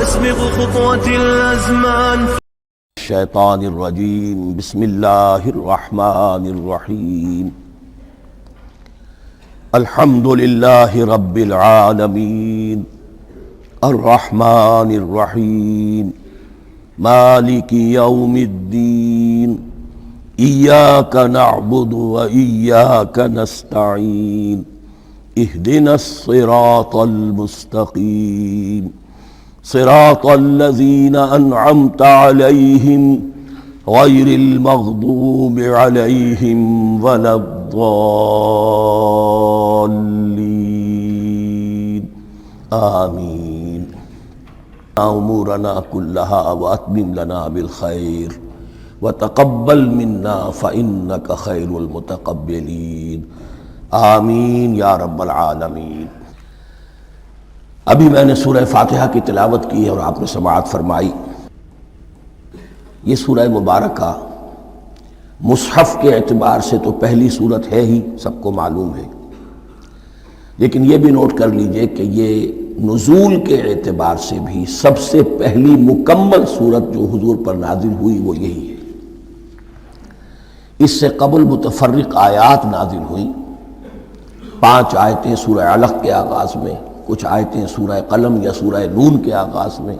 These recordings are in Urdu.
تسبق خطوة الأزمان. الشیطان الرجیم بسم اللہ الرحمن الرحیم الحمد للہ رب العالمین الرحمن الرحیم مالک یوم الدین ایاک نعبد و ایاک نستعین اہدنا الصراط المستقیم صراط الذین انعمت علیہم غیر المغضوب علیہم ولا الضالین آمین امورنا کلہا واتمم لنا بالخیر وتقبل منا فإنک خیر المتقبلین آمین یا رب العالمین۔ ابھی میں نے سورہ فاتحہ کی تلاوت کی اور آپ نے سماعت فرمائی۔ یہ سورہ مبارکہ مصحف کے اعتبار سے تو پہلی سورت ہے ہی، سب کو معلوم ہے، لیکن یہ بھی نوٹ کر لیجئے کہ یہ نزول کے اعتبار سے بھی سب سے پہلی مکمل سورت جو حضور پر نازل ہوئی وہ یہی ہے۔ اس سے قبل متفرق آیات نازل ہوئیں، 5 آیتیں سورہ علق کے آغاز میں، کچھ آیتیں سورہ قلم یا سورہ نون کے آغاز میں،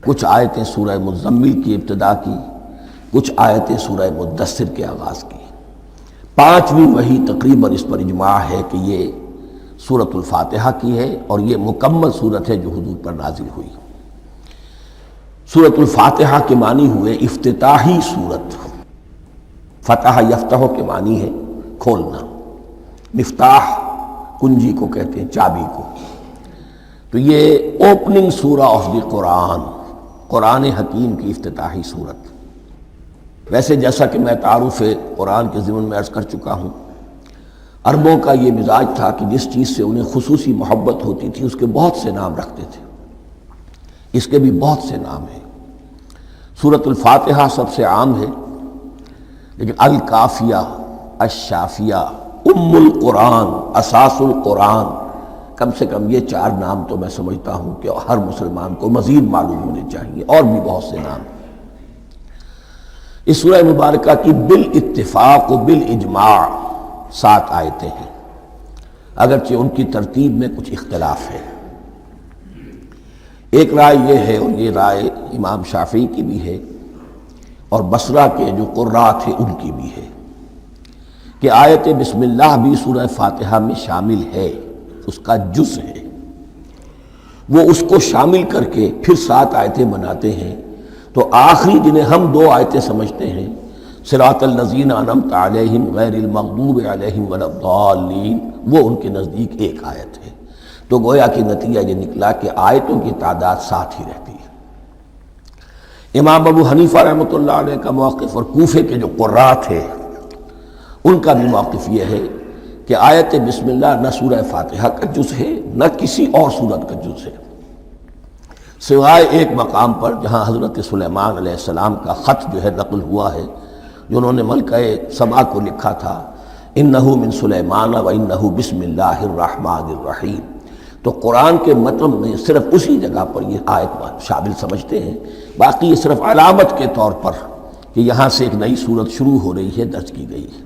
کچھ آیتیں سورہ مزمل کی ابتدا کی، کچھ آیتیں سورہ مدثر کے آغاز کی۔ 5ویں وحی تقریباً اس پر اجماع ہے کہ یہ سورۃ الفاتحہ کی ہے اور یہ مکمل سورت ہے جو حضور پر نازل ہوئی۔ سورۃ الفاتحہ کے معنی ہوئے افتتاحی سورت۔ فتح یفتح کے معنی ہے کھولنا، مفتاح کنجی کو کہتے ہیں، چابی کو۔ تو یہ اوپننگ سورہ آف دی قرآن، قرآن حکیم کی افتتاحی صورت۔ ویسے جیسا کہ میں تعارف قرآن کے ضمن میں عرض کر چکا ہوں، عربوں کا یہ مزاج تھا کہ جس چیز سے انہیں خصوصی محبت ہوتی تھی اس کے بہت سے نام رکھتے تھے۔ اس کے بھی بہت سے نام ہیں۔ سورۃ الفاتحہ سب سے عام ہے، لیکن الکافیہ، الشافیہ، ام القرآن، اساس القرآن، کم سے کم یہ 4 نام تو میں سمجھتا ہوں کہ ہر مسلمان کو مزید معلوم ہونے چاہیے، اور بھی بہت سے نام۔ اس سورہ مبارکہ کی بالاتفاق و بالاجماع 7 آیتیں ہیں، اگرچہ ان کی ترتیب میں کچھ اختلاف ہے۔ ایک رائے یہ ہے، اور یہ رائے امام شافعی کی بھی ہے اور بصرہ کے جو قراء تھے ان کی بھی ہے، کہ آیت بسم اللہ بھی سورہ فاتحہ میں شامل ہے، اس کا جز ہے۔ وہ اس کو شامل کر کے پھر 7 آیتیں بناتے ہیں، تو آخری جنہیں ہم 2 آیتیں سمجھتے ہیں، صراط الذین انعمت علیہم غیر المغضوب علیہم ولا الضالین، وہ ان کے نزدیک ایک آیت ہے۔ تو گویا کہ نتیجہ یہ نکلا کہ آیتوں کی تعداد 7 ہی رہتی ہے۔ امام ابو حنیفہ رحمۃ اللہ علیہ کا موقف اور کوفے کے جو قراء تھے ان کا بھی موقف یہ ہے کہ آیت بسم اللہ نہ سورہ فاتحہ کا جز ہے نہ کسی اور سورت کا جز ہے، سوائے ایک مقام پر جہاں حضرت سلیمان علیہ السلام کا خط جو ہے نقل ہوا ہے، جو انہوں نے ملکہ سبا کو لکھا تھا، انہ من سلیمان و انہ بسم اللہ الرحمن الرحیم۔ تو قرآن کے متن میں صرف اسی جگہ پر یہ آیت شامل سمجھتے ہیں، باقی یہ صرف علامت کے طور پر کہ یہاں سے ایک نئی سورت شروع ہو رہی ہے درج کی گئی ہے۔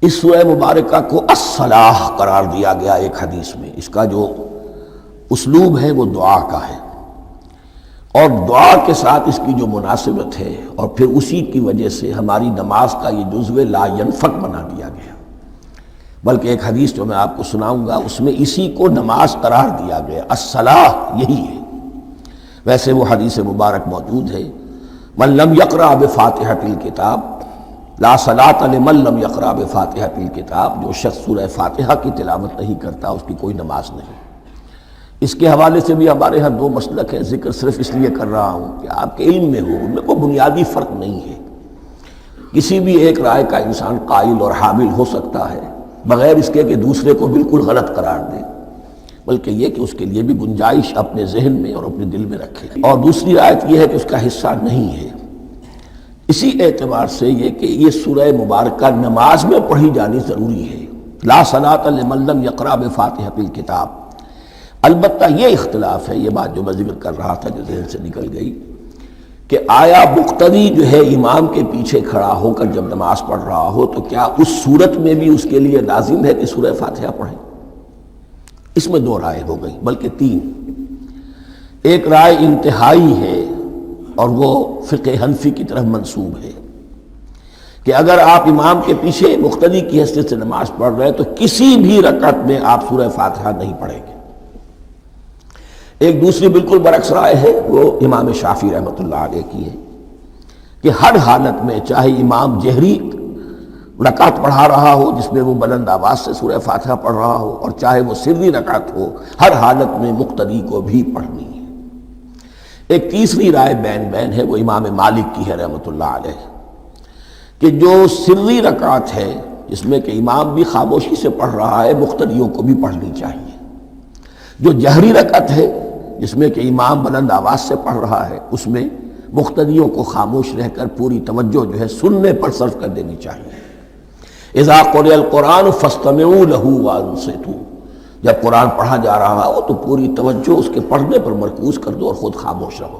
اس سورہ مبارکہ کو الصلاح قرار دیا گیا ایک حدیث میں۔ اس کا جو اسلوب ہے وہ دعا کا ہے، اور دعا کے ساتھ اس کی جو مناسبت ہے، اور پھر اسی کی وجہ سے ہماری نماز کا یہ جزو لا ینفک بنا دیا گیا۔ بلکہ ایک حدیث جو میں آپ کو سناؤں گا اس میں اسی کو نماز قرار دیا گیا، الصلاح یہی ہے۔ ویسے وہ حدیث مبارک موجود ہے، من لم یقرأ بفاتحۃ الکتاب لا صلاۃ لمن لم یقرأ بفاتحۃ الکتاب، جو شخص سورہ فاتحہ کی تلاوت نہیں کرتا اس کی کوئی نماز نہیں۔ اس کے حوالے سے بھی ہمارے ہاں 2 مسلک ہیں، ذکر صرف اس لیے کر رہا ہوں کہ آپ کے علم میں ہو، ان میں کوئی بنیادی فرق نہیں ہے۔ کسی بھی ایک رائے کا انسان قائل اور حامل ہو سکتا ہے بغیر اس کے کہ دوسرے کو بالکل غلط قرار دے، بلکہ یہ کہ اس کے لیے بھی گنجائش اپنے ذہن میں اور اپنے دل میں رکھے۔ اور دوسری آیت یہ ہے کہ اس کا حصہ نہیں ہے۔ اسی اعتبار سے یہ کہ یہ سورہ مبارکہ نماز میں پڑھی جانی ضروری ہے، لا صلاۃ لمن لم یقرأ بفاتحۃ الکتاب، البتہ یہ اختلاف ہے، یہ بات جو میں ذکر کر رہا تھا جو ذہن سے نکل گئی، کہ آیا مقتدی جو ہے امام کے پیچھے کھڑا ہو کر جب نماز پڑھ رہا ہو تو کیا اس صورت میں بھی اس کے لیے لازم ہے کہ سورہ فاتحہ پڑھیں؟ اس میں دو رائے ہو گئی، بلکہ تین۔ ایک رائے انتہائی ہے اور وہ فقہ حنفی کی طرف منسوب ہے کہ اگر آپ امام کے پیچھے مقتدی کی حیثیت سے نماز پڑھ رہے ہیں تو کسی بھی رکعت میں آپ سورہ فاتحہ نہیں پڑھیں گے۔ ایک دوسری بالکل برعکس رائے ہے، وہ امام شافعی رحمۃ اللہ علیہ کی ہے کہ ہر حالت میں چاہے امام جہری رکعت پڑھا رہا ہو جس میں وہ بلند آواز سے سورہ فاتحہ پڑھ رہا ہو، اور چاہے وہ سری رکعت ہو، ہر حالت میں مقتدی کو بھی پڑھنی ہے۔ ایک تیسری رائے بین ہے، وہ امام مالک کی ہے رحمۃ اللہ علیہ، کہ جو سری رکعت ہے جس میں کہ امام بھی خاموشی سے پڑھ رہا ہے، مقتدیوں کو بھی پڑھنی چاہیے۔ جو جہری رکعت ہے جس میں کہ امام بلند آواز سے پڑھ رہا ہے، اس میں مقتدیوں کو خاموش رہ کر پوری توجہ جو ہے سننے پر صرف کر دینی چاہیے۔ اذا قرئ القرآن فاستمعوا له وانصتوا، جب قرآن پڑھا جا رہا ہو تو پوری توجہ اس کے پڑھنے پر مرکوز کر دو اور خود خاموش رہو۔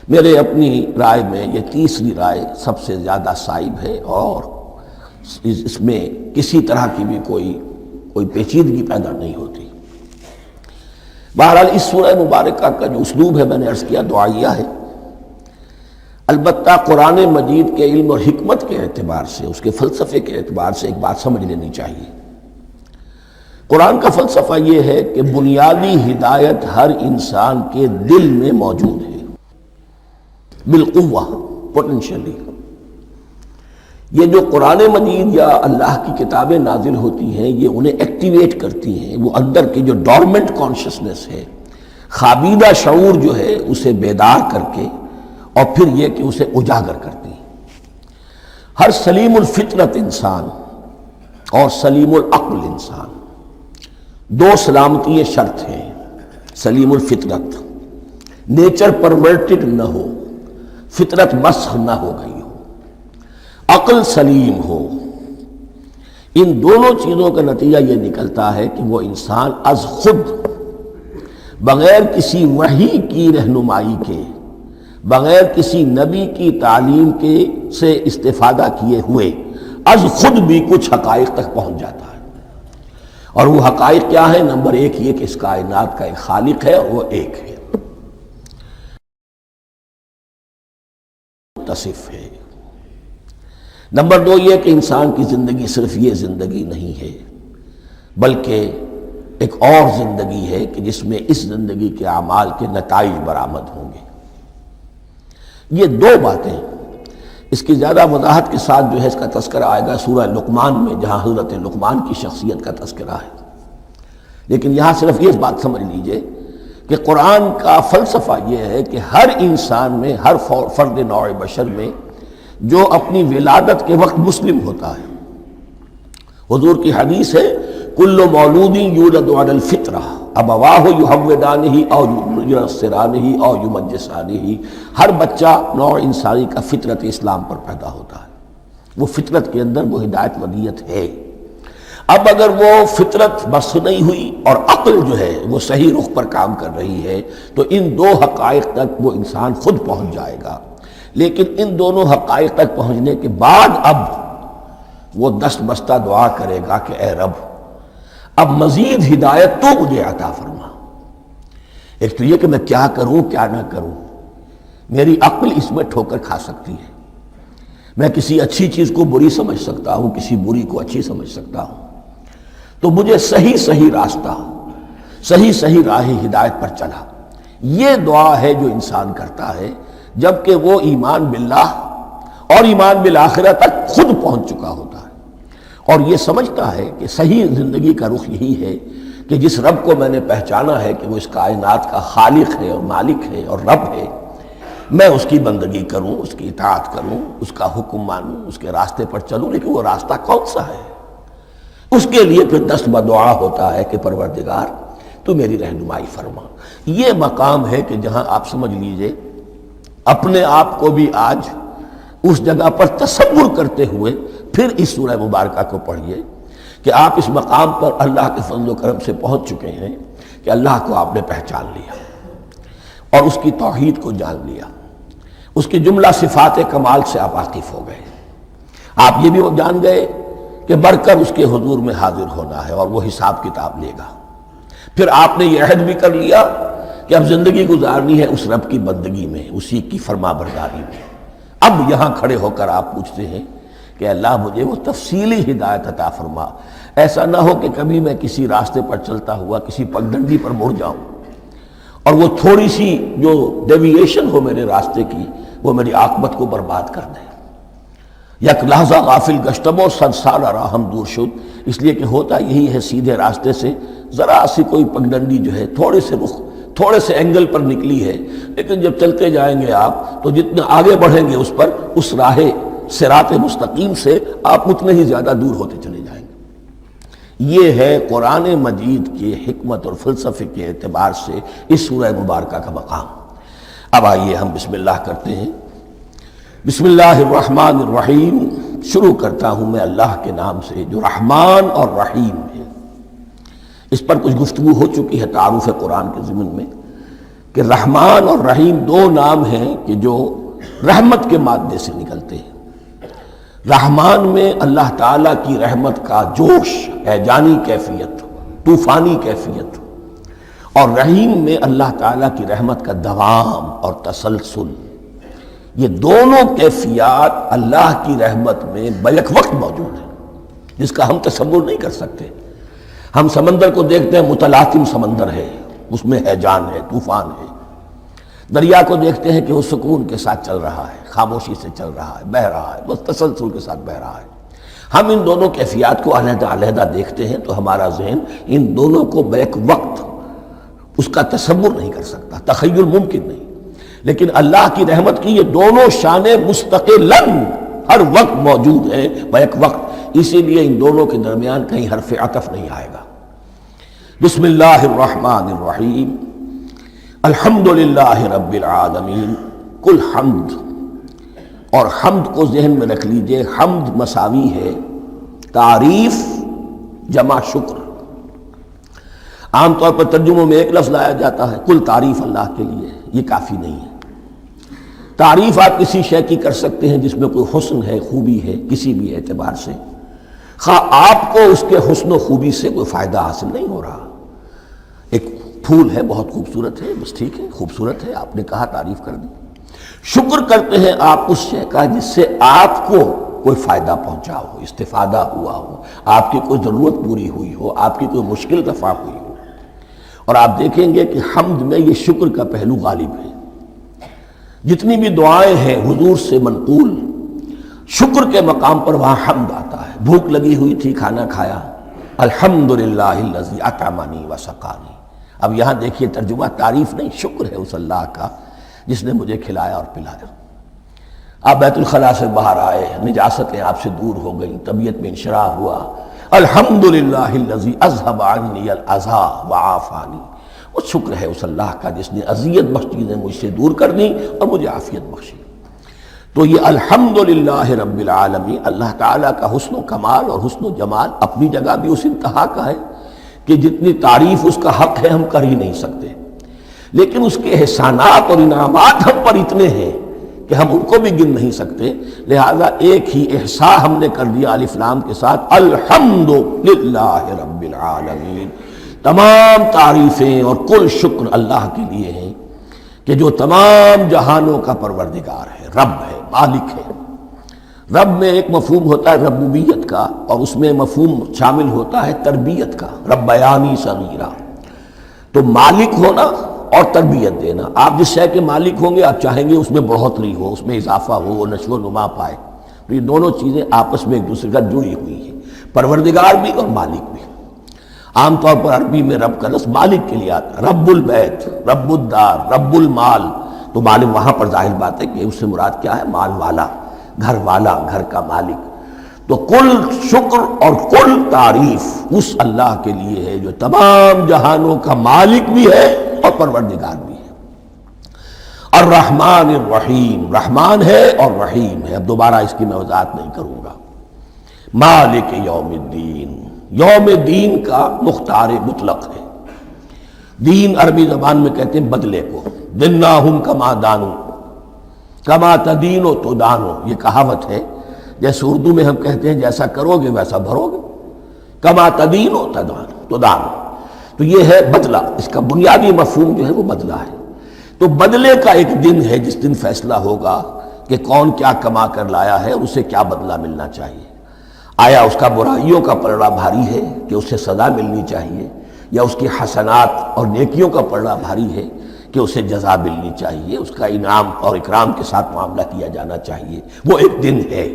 میرے اپنی رائے میں یہ تیسری رائے سب سے زیادہ صائب ہے، اور اس میں کسی طرح کی بھی کوئی پیچیدگی پیدا نہیں ہوتی۔ بہرحال اس سورہ مبارکہ کا جو اسلوب ہے میں نے عرض کیا دعائیہ ہے، البتہ قرآن مجید کے علم اور حکمت کے اعتبار سے، اس کے فلسفے کے اعتبار سے ایک بات سمجھ لینی چاہیے۔ قرآن کا فلسفہ یہ ہے کہ بنیادی ہدایت ہر انسان کے دل میں موجود ہے، بالقوہ، پوٹینشلی۔ یہ جو قرآن مجید یا اللہ کی کتابیں نازل ہوتی ہیں یہ انہیں ایکٹیویٹ کرتی ہیں، وہ اندر کی جو ڈورمنٹ کانشسنس ہے، خوابیدہ شعور جو ہے اسے بیدار کر کے، اور پھر یہ کہ اسے اجاگر کرتی ہیں۔ ہر سلیم الفطرت انسان اور سلیم العقل انسان، دو سلامتی شرط ہیں۔ سلیم الفطرت، نیچر پرورٹڈ نہ ہو، فطرت مسخ نہ ہو گئی ہو، عقل سلیم ہو، ان دونوں چیزوں کا نتیجہ یہ نکلتا ہے کہ وہ انسان از خود، بغیر کسی وحی کی رہنمائی کے، بغیر کسی نبی کی تعلیم کے سے استفادہ کیے ہوئے از خود بھی کچھ حقائق تک پہنچ جاتا ہے۔ اور وہ حقائق کیا ہے؟ نمبر ایک یہ کہ اس کائنات کا ایک خالق ہے اور وہ ایک ہے، متصف ہے۔ نمبر دو یہ کہ انسان کی زندگی صرف یہ زندگی نہیں ہے، بلکہ ایک اور زندگی ہے کہ جس میں اس زندگی کے اعمال کے نتائج برآمد ہوں گے۔ یہ دو باتیں، اس کی زیادہ وضاحت کے ساتھ جو ہے اس کا تذکرہ آئے گا سورہ لقمان میں، جہاں حضرت لقمان کی شخصیت کا تذکرہ ہے۔ لیکن یہاں صرف یہ بات سمجھ لیجئے کہ قرآن کا فلسفہ یہ ہے کہ ہر انسان میں، ہر فرد نوع بشر میں جو اپنی ولادت کے وقت مسلم ہوتا ہے، حضور کی حدیث ہے کل مولود یولد علی الفطرہ ابواہ یحودانہ او ینصرانہ او یمجسانہ، ہر بچہ نوع انسانی کا فطرت اسلام پر پیدا ہوتا ہے، وہ فطرت کے اندر وہ ہدایت ودیت ہے۔ اب اگر وہ فطرت بس نہیں ہوئی اور عقل جو ہے وہ صحیح رخ پر کام کر رہی ہے تو ان دو حقائق تک وہ انسان خود پہنچ جائے گا۔ لیکن ان دونوں حقائق تک پہنچنے کے بعد اب وہ دست بستہ دعا کرے گا کہ اے رب اب مزید ہدایت تو مجھے عطا فرما۔ ایک تو یہ کہ میں کیا کروں کیا نہ کروں، میری عقل اس میں ٹھوکر کھا سکتی ہے، میں کسی اچھی چیز کو بری سمجھ سکتا ہوں، کسی بری کو اچھی سمجھ سکتا ہوں، تو مجھے صحیح راستہ، صحیح راہ ہدایت پر چلا۔ یہ دعا ہے جو انسان کرتا ہے جبکہ وہ ایمان باللہ اور ایمان بالآخرہ تک خود پہنچ چکا ہوتا ہے، اور یہ سمجھتا ہے کہ صحیح زندگی کا رخ یہی ہے کہ جس رب کو میں نے پہچانا ہے کہ وہ اس کائنات کا خالق ہے اور مالک ہے اور رب ہے، میں اس کی بندگی کروں، اس کی اطاعت کروں، اس کا حکم مانوں، اس کے راستے پر چلوں۔ لیکن وہ راستہ کون سا ہے؟ اس کے لیے پھر دست بدعا ہوتا ہے کہ پروردگار تو میری رہنمائی فرما۔ یہ مقام ہے کہ جہاں آپ سمجھ لیجئے اپنے آپ کو بھی آج اس جگہ پر تصور کرتے ہوئے پھر اس سورہ مبارکہ کو پڑھیے کہ آپ اس مقام پر اللہ کے فضل و کرم سے پہنچ چکے ہیں کہ اللہ کو آپ نے پہچان لیا اور اس کی توحید کو جان لیا، اس کی جملہ صفات کمال سے آپ واقف ہو گئے، آپ یہ بھی جان گئے کہ بڑھ کر اس کے حضور میں حاضر ہونا ہے اور وہ حساب کتاب لے گا۔ پھر آپ نے یہ عہد بھی کر لیا کہ اب زندگی گزارنی ہے اس رب کی بندگی میں، اسی کی فرما برداری میں۔ اب یہاں کھڑے ہو کر آپ پوچھتے ہیں کہ اللہ مجھے وہ تفصیلی ہدایت عطا فرما، ایسا نہ ہو کہ کبھی میں کسی راستے پر چلتا ہوا کسی پگڈنڈی پر مڑ جاؤں اور وہ تھوڑی سی جو ڈیویشن ہو میرے راستے کی وہ میری عاقبت کو برباد کر دے۔ یک لحظہ غافل گشتم و صد سال راہم دور شد، اس لیے کہ ہوتا یہی ہے سیدھے راستے سے ذرا سی کوئی پگڈنڈی جو ہے تھوڑے سے اینگل پر نکلی ہے، لیکن جب چلتے جائیں گے آپ تو جتنے آگے بڑھیں گے اس پر، اس راہ صراط مستقیم سے آپ اتنے ہی زیادہ دور ہوتے چلے جائیں گے۔ یہ ہے قرآن مجید کی حکمت اور فلسفے کے اعتبار سے اس سورہ مبارکہ کا مقام۔ اب آئیے ہم بسم اللہ کرتے ہیں۔ بسم اللہ الرحمن الرحیم، شروع کرتا ہوں میں اللہ کے نام سے جو رحمان اور رحیم ہے۔ اس پر کچھ گفتگو ہو چکی ہے تعارف قرآن کے ضمن میں کہ رحمان اور رحیم دو نام ہیں کہ جو رحمت کے مادے سے نکلتے ہیں۔ رحمان میں اللہ تعالیٰ کی رحمت کا جوش، ہیجانی کیفیت، طوفانی کیفیت، اور رحیم میں اللہ تعالیٰ کی رحمت کا دوام اور تسلسل۔ یہ دونوں کیفیات اللہ کی رحمت میں بیک وقت موجود ہیں، جس کا ہم تصور نہیں کر سکتے۔ ہم سمندر کو دیکھتے ہیں، متلاطم سمندر ہے، اس میں ہیجان ہے، طوفان ہے۔ دریا کو دیکھتے ہیں کہ وہ سکون کے ساتھ چل رہا ہے، خاموشی سے چل رہا ہے، بہہ رہا ہے، بس تسلسل کے ساتھ بہہ رہا ہے۔ ہم ان دونوں کیفیات کو علیحدہ علیحدہ دیکھتے ہیں تو ہمارا ذہن ان دونوں کو بیک وقت اس کا تصور نہیں کر سکتا، تخیل ممکن نہیں۔ لیکن اللہ کی رحمت کی یہ دونوں شانیں مستقلاً ہر وقت موجود ہیں، بیک وقت، اسی لیے ان دونوں کے درمیان کہیں حرف عطف نہیں آئے گا۔ بسم اللہ الرحمن الرحیم، الحمدللہ رب العالمین۔ کل حمد، اور حمد کو ذہن میں رکھ لیجئے، حمد مساوی ہے تعریف جمع شکر۔ عام طور پر ترجموں میں ایک لفظ لایا جاتا ہے، کل تعریف اللہ کے لیے، یہ کافی نہیں ہے۔ تعریف آپ کسی شے کی کر سکتے ہیں جس میں کوئی حسن ہے، خوبی ہے، کسی بھی اعتبار سے، خواہ آپ کو اس کے حسن و خوبی سے کوئی فائدہ حاصل نہیں ہو رہا۔ ایک پھول ہے، بہت خوبصورت ہے، بس ٹھیک ہے، خوبصورت ہے، آپ نے کہا، تعریف کر دی۔ شکر کرتے ہیں آپ اس شے کا جس سے آپ کو کوئی فائدہ پہنچا ہو، استفادہ ہوا ہو، آپ کی کوئی ضرورت پوری ہوئی ہو، آپ کی کوئی مشکل رفع ہوئی ہو۔ اور آپ دیکھیں گے کہ حمد میں یہ شکر کا پہلو غالب ہے۔ جتنی بھی دعائیں ہیں حضور سے منقول، شکر کے مقام پر وہاں حمد آتا ہے۔ بھوک لگی ہوئی تھی، کھانا کھایا، الحمدللہ الذی اطعمنی وسقانی۔ اب یہاں دیکھیے ترجمہ تعریف نہیں، شکر ہے اس اللہ کا جس نے مجھے کھلایا اور پلایا۔ آپ بیت الخلاء سے باہر آئے، نجاستیں آپ سے دور ہو گئیں، طبیعت میں انشراح ہوا، الحمدللہ الذی اذھب عنی الاذی وعافانی۔ وہ شکر ہے اس اللہ کا جس نے اذیت بخش چیزیں مجھ سے دور کر دیں اور مجھے عافیت بخشی۔ تو یہ الحمدللہ رب العالمین، اللہ تعالیٰ کا حسن و کمال اور حسن و جمال اپنی جگہ بھی اس انتہا کا ہے کہ جتنی تعریف اس کا حق ہے ہم کر ہی نہیں سکتے، لیکن اس کے احسانات اور انعامات ہم پر اتنے ہیں کہ ہم ان کو بھی گن نہیں سکتے۔ لہذا ایک ہی احساء ہم نے کر دیا الف لام کے ساتھ، الحمدللہ رب العالمین۔ تمام تعریفیں اور کل شکر اللہ کے لیے ہیں کہ جو تمام جہانوں کا پروردگار ہے، رب ہے، مالک ہے۔ رب میں ایک مفہوم ہوتا ہے ربوبیت کا، اور اس میں مفہوم شامل ہوتا ہے تربیت کا، ربیانی صغیرہ۔ تو مالک ہونا اور تربیت دینا، آپ جس شے کے مالک ہوں گے آپ چاہیں گے اس میں بڑھوتری ہو، اس میں اضافہ ہو، وہ نشو و نما پائے۔ تو یہ دونوں چیزیں آپس میں ایک دوسرے کا جڑی ہوئی ہیں، پروردگار بھی اور مالک بھی۔ عام طور پر عربی میں رب کا لفظ مالک کے لیے آتا ہے، رب البیت، رب الدار، رب المال۔ تو مالک وہاں پر ظاہر بات ہے کہ اس سے مراد کیا ہے، مال والا، گھر والا، گھر کا مالک۔ تو کل شکر اور کل تعریف اس اللہ کے لیے ہے جو تمام جہانوں کا مالک بھی ہے اور پروردگار بھی ہے۔ الرحمن الرحیم، رحمان ہے اور رحیم ہے۔ اب دوبارہ اس کی میں وضاحت نہیں کروں گا۔ مالک یوم الدین، یوم دین کا مختار مطلق ہے۔ دین عربی زبان میں کہتے ہیں بدلے کو، دناہم کما دانو کما تدینو تو دانو، یہ کہاوت ہے، جیسے اردو میں ہم کہتے ہیں جیسا کرو گے ویسا بھرو گے، کما تدینو تو دانو، تو یہ ہے بدلہ، اس کا بنیادی مفہوم جو ہے وہ بدلہ ہے۔ تو بدلے کا ایک دن ہے جس دن فیصلہ ہوگا کہ کون کیا کما کر لایا ہے، اسے کیا بدلہ ملنا چاہیے۔ آیا اس کا برائیوں کا پلڑا بھاری ہے کہ اسے سزا ملنی چاہیے، یا اس کی حسنات اور نیکیوں کا پلڑا بھاری ہے کہ اسے جزا ملنی چاہیے، اس کا انعام اور اکرام کے ساتھ معاملہ کیا جانا چاہیے۔ وہ ایک دن ہے،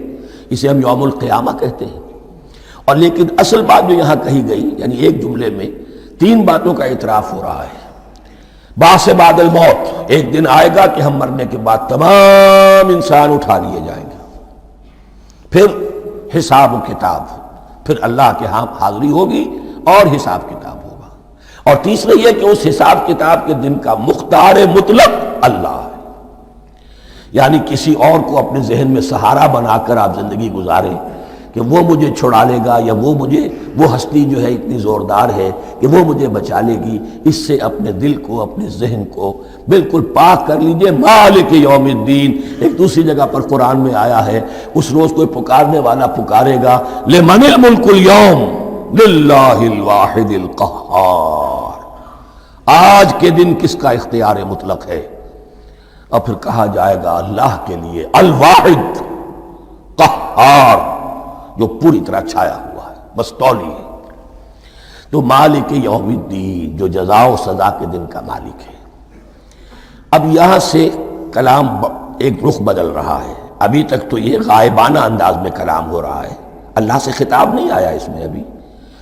اسے ہم یوم القیامہ کہتے ہیں۔ اور لیکن اصل بات جو یہاں کہی گئی، یعنی ایک جملے میں 3 باتوں کا اعتراف ہو رہا ہے۔ بعث بعد الموت، ایک دن آئے گا کہ ہم مرنے کے بعد تمام انسان اٹھا لیے جائیں گے، پھر حساب و کتاب، پھر اللہ کے ہاں حاضری ہوگی اور حساب کتاب ہوگا۔ اور تیسرا یہ کہ اس حساب کتاب کے دن کا مختار مطلق اللہ ہے، یعنی کسی اور کو اپنے ذہن میں سہارا بنا کر آپ زندگی گزاریں کہ وہ مجھے چھڑا لے گا، یا وہ ہستی جو ہے اتنی زوردار ہے کہ وہ مجھے بچا لے گی، اس سے اپنے دل کو، اپنے ذہن کو بالکل پاک کر لیجئے۔ مالک یوم الدین، ایک دوسری جگہ پر قرآن میں آیا ہے، اس روز کوئی پکارنے والا پکارے گا لمن الملک اليوم للہ الواحد القہار، آج کے دن کس کا اختیار مطلق ہے؟ اور پھر کہا جائے گا اللہ کے لیے الواحد قہار، جو پوری طرح چھایا ہوا ہے، بس تولی ہے۔ تو مالک یوم الدین، جو جزا و سزا کے دن کا مالک ہے۔ اب یہاں سے کلام ایک رخ بدل رہا ہے، ابھی تک تو یہ غائبانہ انداز میں کلام ہو رہا ہے، اللہ سے خطاب نہیں آیا اس میں ابھی۔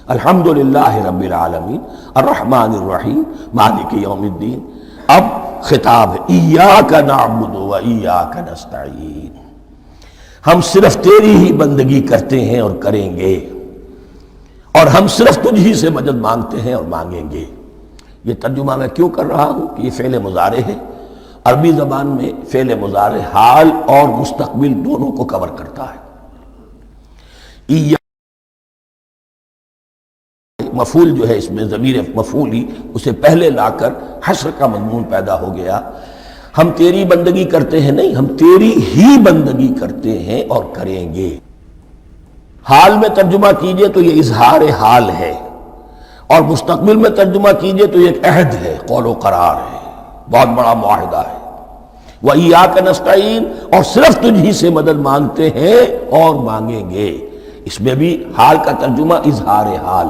الحمدللہ رب العالمین الرحمن الرحیم مالک یوم الدین، اب خطاب ہے ایاک نعبد و ایاک نستعین، ہم صرف تیری ہی بندگی کرتے ہیں اور کریں گے، اور ہم صرف تجھ ہی سے مدد مانگتے ہیں اور مانگیں گے۔ یہ ترجمہ میں کیوں کر رہا ہوں کہ یہ فعل مضارع ہے، عربی زبان میں فعل مضارع حال اور مستقبل دونوں کو کور کرتا ہے۔ مفعول جو ہے اس میں ضمیر مفعول ہی اسے پہلے لا کر حشر کا مضمون پیدا ہو گیا۔ ہم تیری بندگی کرتے ہیں نہیں، ہم تیری ہی بندگی کرتے ہیں اور کریں گے۔ حال میں ترجمہ کیجئے تو یہ اظہار حال ہے، اور مستقبل میں ترجمہ کیجئے تو یہ ایک عہد ہے، قول و قرار ہے، بہت بڑا معاہدہ ہے۔ وَإِيَّاكَ نَسْتَعِينُ، اور صرف تجھ ہی سے مدد مانگتے ہیں اور مانگیں گے۔ اس میں بھی حال کا ترجمہ اظہار حال،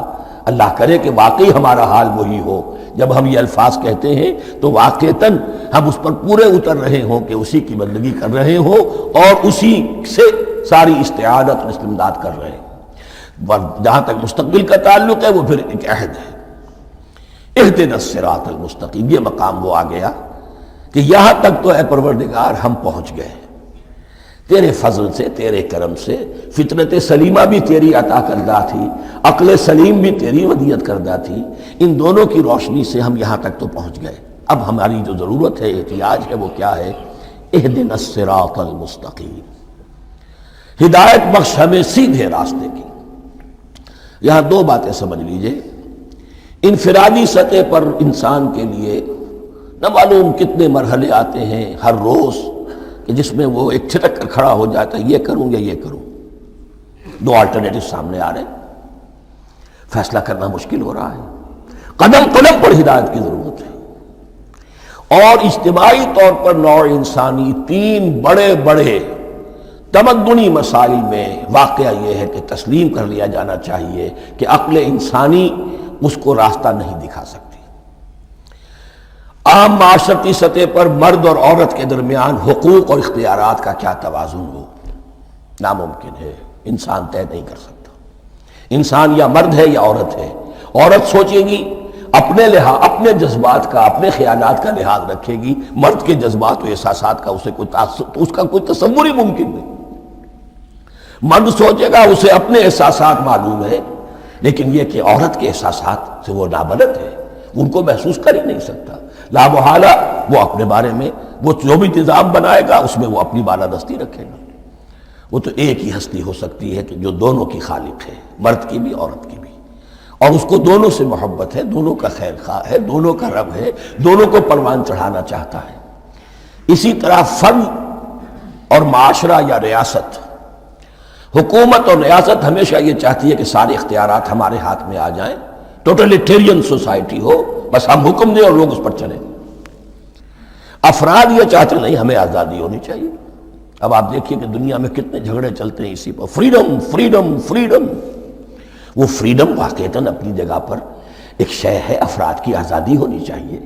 اللہ کرے کہ واقعی ہمارا حال وہی ہو، جب ہم یہ الفاظ کہتے ہیں تو واقعتاً ہم اس پر پورے اتر رہے ہوں کہ اسی کی بندگی کر رہے ہوں اور اسی سے ساری استعانت اور استمداد کر رہے ہیں۔ جہاں تک مستقبل کا تعلق ہے وہ پھر ایک عہد ہے، اہدنا الصراط المستقیم، یہ مقام وہ آ گیا کہ یہاں تک تو اے پروردگار ہم پہنچ گئے، تیرے فضل سے، تیرے کرم سے، فطرت سلیمہ بھی تیری عطا کردہ تھی، عقل سلیم بھی تیری ودیت کردہ تھی، ان دونوں کی روشنی سے ہم یہاں تک تو پہنچ گئے۔ اب ہماری جو ضرورت ہے، احتیاج ہے، وہ کیا ہے؟ اہدنا الصراط المستقیم، ہدایت بخش ہمیں سیدھے راستے کی۔ یہاں 2 باتیں سمجھ لیجئے، انفرادی سطح پر انسان کے لیے نہ معلوم کتنے مرحلے آتے ہیں ہر روز کہ جس میں وہ ایک چھٹک کر کھڑا ہو جاتا ہے، یہ کروں یا یہ کروں، 2 آلٹرنیٹو سامنے آ رہے ہیں، فیصلہ کرنا مشکل ہو رہا ہے، قدم قدم پر ہدایت کی ضرورت ہے۔ اور اجتماعی طور پر نوع انسانی 3 بڑے بڑے تمدنی مسائل میں واقعہ یہ ہے کہ تسلیم کر لیا جانا چاہیے کہ عقل انسانی اس کو راستہ نہیں دکھا سکتی۔ عام معاشرتی سطح پر مرد اور عورت کے درمیان حقوق اور اختیارات کا کیا توازن ہو، ناممکن ہے، انسان طے نہیں کر سکتا۔ انسان یا مرد ہے یا عورت ہے، عورت سوچے گی اپنے لحاظ، اپنے جذبات کا، اپنے خیالات کا لحاظ رکھے گی، مرد کے جذبات و احساسات کا اس کا کوئی تصور ہی ممکن نہیں۔ مرد سوچے گا اسے اپنے احساسات معلوم ہے، لیکن یہ کہ عورت کے احساسات سے وہ نابلد ہے، ان کو محسوس کر ہی نہیں سکتا۔ لا محالہ وہ اپنے بارے میں وہ جو بھی نظام بنائے گا اس میں وہ اپنی بالادستی رکھے گا۔ وہ تو ایک ہی ہستی ہو سکتی ہے کہ جو دونوں کی خالق ہے، مرد کی بھی عورت کی بھی، اور اس کو دونوں سے محبت ہے، دونوں کا خیر خواہ ہے، دونوں کا رب ہے، دونوں کو پروان چڑھانا چاہتا ہے۔ اسی طرح فرد اور معاشرہ یا ریاست، حکومت اور ریاست ہمیشہ یہ چاہتی ہے کہ سارے اختیارات ہمارے ہاتھ میں آ جائیں، ٹوٹلیٹیرین سوسائٹی ہو، بس ہم حکم دیں اور لوگ اس پر چلیں۔ افراد یہ چاہتے نہیں، ہمیں آزادی ہونی چاہیے۔ اب آپ دیکھیے کہ دنیا میں کتنے جھگڑے چلتے ہیں اسی پر، فریڈم فریڈم فریڈم۔ وہ فریڈم واقعتاً اپنی جگہ پر ایک شے ہے، افراد کی آزادی ہونی چاہیے،